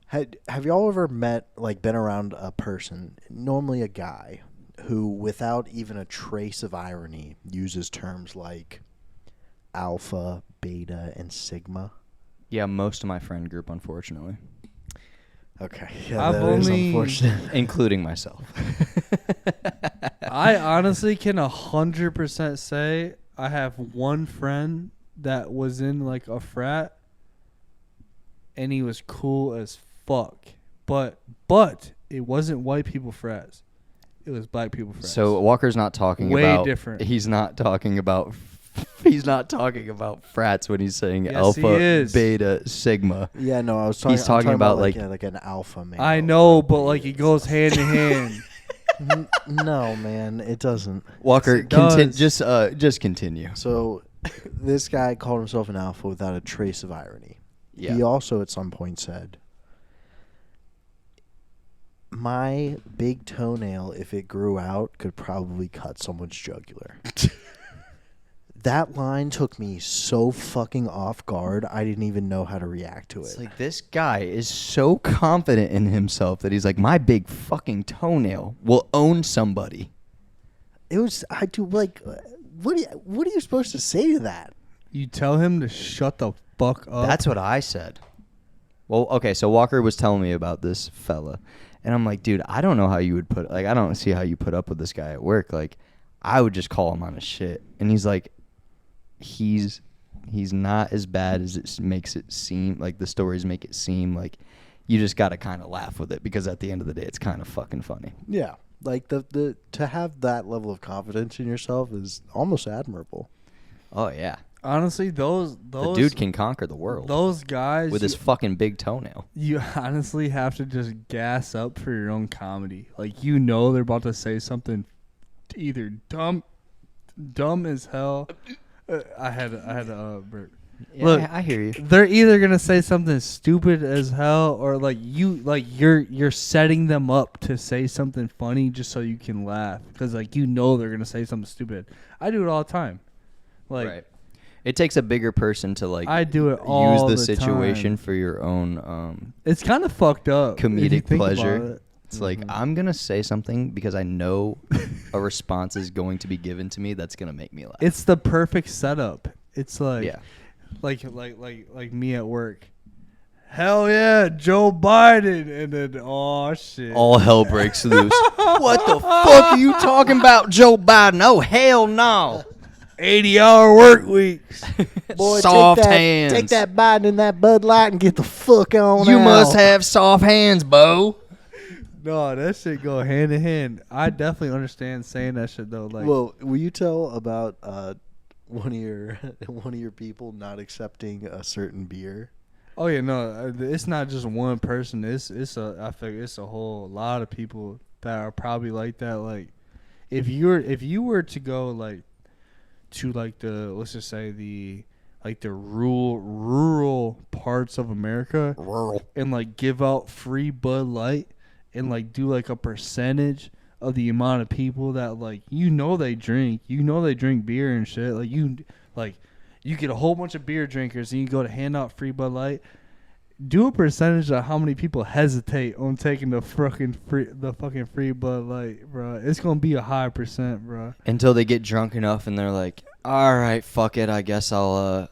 Speaker 3: have y'all ever been around a person, normally a guy, who without even a trace of irony uses terms like alpha, beta, and sigma?
Speaker 1: Yeah, most of my friend group, unfortunately,
Speaker 3: Okay. Yeah,
Speaker 2: I've
Speaker 3: that is
Speaker 2: only-
Speaker 3: unfortunate.
Speaker 1: including myself.
Speaker 2: I honestly can 100% say I have one friend that was in like a frat and he was cool as fuck. But it wasn't white people frats. It was black people frats.
Speaker 1: So Walker's not talking
Speaker 2: Way
Speaker 1: about.
Speaker 2: different.
Speaker 1: He's not talking about. He's not talking about frats when he's saying
Speaker 2: Yes,
Speaker 1: alpha,
Speaker 2: he is.
Speaker 1: beta, sigma.
Speaker 3: Yeah, no, I was talking.
Speaker 1: He's
Speaker 3: I'm
Speaker 1: talking about, like-
Speaker 3: like an alpha male.
Speaker 2: I know, but like it goes hand in hand.
Speaker 3: No, man, it doesn't.
Speaker 1: Walker,
Speaker 2: Yes, it does.
Speaker 1: just continue.
Speaker 3: So, this guy called himself an alpha without a trace of irony.
Speaker 1: Yeah.
Speaker 3: He also, at some point, said, "My big toenail, if it grew out, could probably cut someone's jugular." That line took me so fucking off guard, I didn't even know how to react to
Speaker 1: It's
Speaker 3: it.
Speaker 1: like this guy is so confident in himself that he's like, my big fucking toenail will own somebody.
Speaker 3: It was, I do, like, what are you supposed to say to that?
Speaker 2: You tell him to shut the fuck up.
Speaker 1: That's what I said. Well, okay, so Walker was telling me about this fella, and I'm like, dude, I don't know how you would I don't see how you put up with this guy at work. Like, I would just call him on his shit. And he's like, he's not as bad as it makes it seem. Like, the stories make it seem. Like, you just got to kind of laugh with it because at the end of the day, it's kind of fucking funny.
Speaker 3: Yeah. Like, the to have that level of confidence in yourself is almost admirable.
Speaker 1: Oh, yeah.
Speaker 2: Honestly, those
Speaker 1: The dude can conquer the world
Speaker 2: Those guys
Speaker 1: with his fucking big toenail.
Speaker 2: You honestly have to just gas up for your own comedy. Like, you know they're about to say something either dumb as hell. I had a burp.
Speaker 1: Yeah,
Speaker 2: Look,
Speaker 1: I hear you.
Speaker 2: They're either gonna say something stupid as hell, or you're setting them up to say something funny just so you can laugh, because like you know they're gonna say something stupid. I do it all the time. Like,
Speaker 1: Right. It takes a bigger person to like
Speaker 2: I do it all
Speaker 1: use the
Speaker 2: the
Speaker 1: situation
Speaker 2: time.
Speaker 1: for your own
Speaker 2: It's kind of fucked up. if you
Speaker 1: comedic
Speaker 2: think about
Speaker 1: pleasure.
Speaker 2: it.
Speaker 1: It's like, I'm going to say something because I know a response is going to be given to me that's going to make me laugh.
Speaker 2: It's the perfect setup. It's like,
Speaker 1: Yeah.
Speaker 2: like me at work. Hell yeah, Joe Biden, and then oh shit.
Speaker 1: All hell breaks loose. What the fuck are you talking about, Joe Biden? Oh, hell no.
Speaker 2: 80-hour work weeks.
Speaker 3: Boy,
Speaker 1: Soft hands.
Speaker 3: Take that Biden and that Bud Light and get the fuck on
Speaker 1: You
Speaker 3: out.
Speaker 1: must have soft hands, Bo.
Speaker 2: No, that shit go hand in hand. I definitely understand saying that shit though. Like,
Speaker 3: Well, will you tell about one of your people not accepting a certain beer?
Speaker 2: Oh yeah, no, it's not just one person. I think it's a whole lot of people that are probably like that. Like, if you were to go like to like the, let's just say the rural parts of America, and like give out free Bud Light and like do like a percentage of the amount of people that like they drink beer and shit. Like you get a whole bunch of beer drinkers and you go to hand out free Bud Light. Do a percentage of how many people hesitate on taking the fucking free Bud Light, bro. It's gonna be a high percent, bro.
Speaker 1: Until they get drunk enough and they're like, all right, fuck it. I guess I'll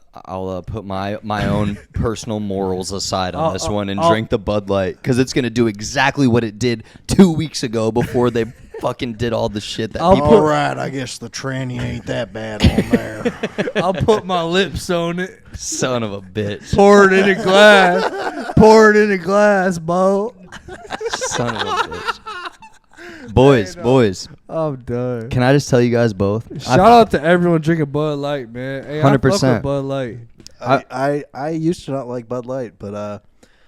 Speaker 1: put my own personal morals aside on this one and drink the Bud Light, because it's gonna do exactly what it did 2 weeks ago before they fucking did all the shit that people.
Speaker 3: All right, I guess the tranny ain't that bad on there.
Speaker 2: I'll put my lips on it.
Speaker 1: Son of a bitch.
Speaker 2: Pour it in a glass. Pour it in a glass, Bo.
Speaker 1: Son of a bitch. Boys.
Speaker 2: I'm done.
Speaker 1: Can I just tell you guys both?
Speaker 2: Shout out to everyone drinking Bud Light, man. Hey, 100%. I fuck with Bud Light.
Speaker 3: I used to not like Bud Light, but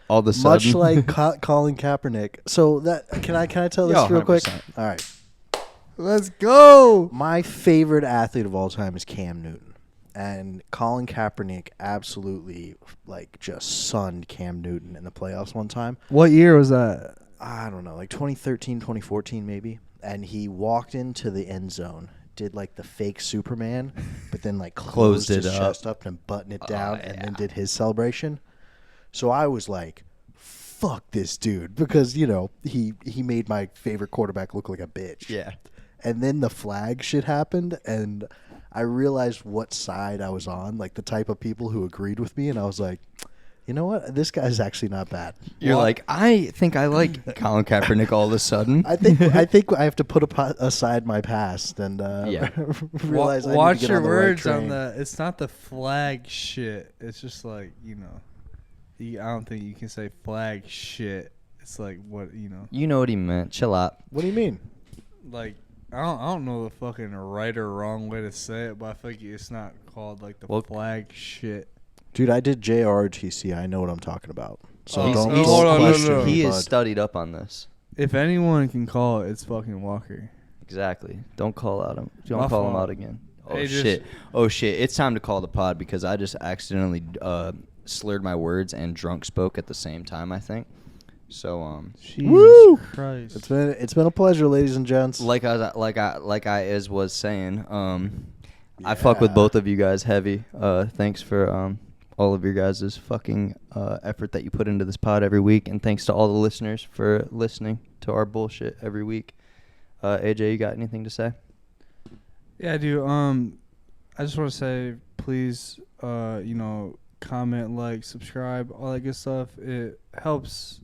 Speaker 1: all of a sudden,
Speaker 3: much like Colin Kaepernick. So that can I tell this real quick? All right.
Speaker 2: Let's go.
Speaker 3: My favorite athlete of all time is Cam Newton. And Colin Kaepernick absolutely just sunned Cam Newton in the playoffs one time.
Speaker 2: What year was that?
Speaker 3: I don't know, like 2013, 2014 maybe. And he walked into the end zone, did the fake Superman, but then closed his chest up and buttoned it down, and then did his celebration. So I was like, fuck this dude, because, he made my favorite quarterback look like a bitch.
Speaker 1: Yeah.
Speaker 3: And then the flag shit happened, and I realized what side I was on, the type of people who agreed with me, and I was like, you know what? This guy's actually not bad.
Speaker 1: You're like, I think I like Colin Kaepernick all of a sudden.
Speaker 3: I think I have to put aside my past and realize I
Speaker 2: watch
Speaker 3: need to get
Speaker 2: your
Speaker 3: on the
Speaker 2: words
Speaker 3: right
Speaker 2: on
Speaker 3: train.
Speaker 2: that. It's not the flag shit. It's just I don't think you can say flag shit. It's what.
Speaker 1: You know what he meant. Chill out.
Speaker 3: What do you mean?
Speaker 2: I don't know the fucking right or wrong way to say it, but I feel like it's not called the flag shit.
Speaker 3: Dude, I did JROTC. I know what I'm talking about. So
Speaker 1: He's
Speaker 3: don't
Speaker 2: no.
Speaker 1: He is studied up on this.
Speaker 2: If anyone can call it, it's fucking Walker.
Speaker 1: Exactly. Don't call out him. Don't
Speaker 2: My
Speaker 1: call him
Speaker 2: fault.
Speaker 1: out again. Oh
Speaker 2: Hey,
Speaker 1: shit. Oh shit. It's time to call the pod, because I just accidentally slurred my words and drunk spoke at the same time, I think. So
Speaker 2: Jesus Christ.
Speaker 3: It's been a pleasure, ladies and gents.
Speaker 1: like I was saying, I fuck with both of you guys heavy. Thanks for all of your guys' fucking effort that you put into this pod every week, and thanks to all the listeners for listening to our bullshit every week. AJ, you got anything to say?
Speaker 2: Yeah, I do. I just want to say, please, comment, subscribe, all that good stuff. It helps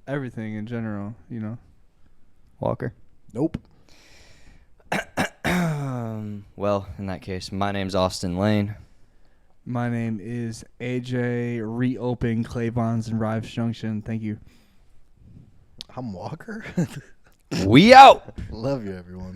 Speaker 2: everything in general,
Speaker 1: Walker?
Speaker 3: Nope.
Speaker 1: Well, in that case, my name's Austin Lane.
Speaker 2: My name is AJ. Reopen Clavons and Rives Junction. Thank you.
Speaker 3: I'm Walker.
Speaker 1: We out!
Speaker 3: Love you, everyone.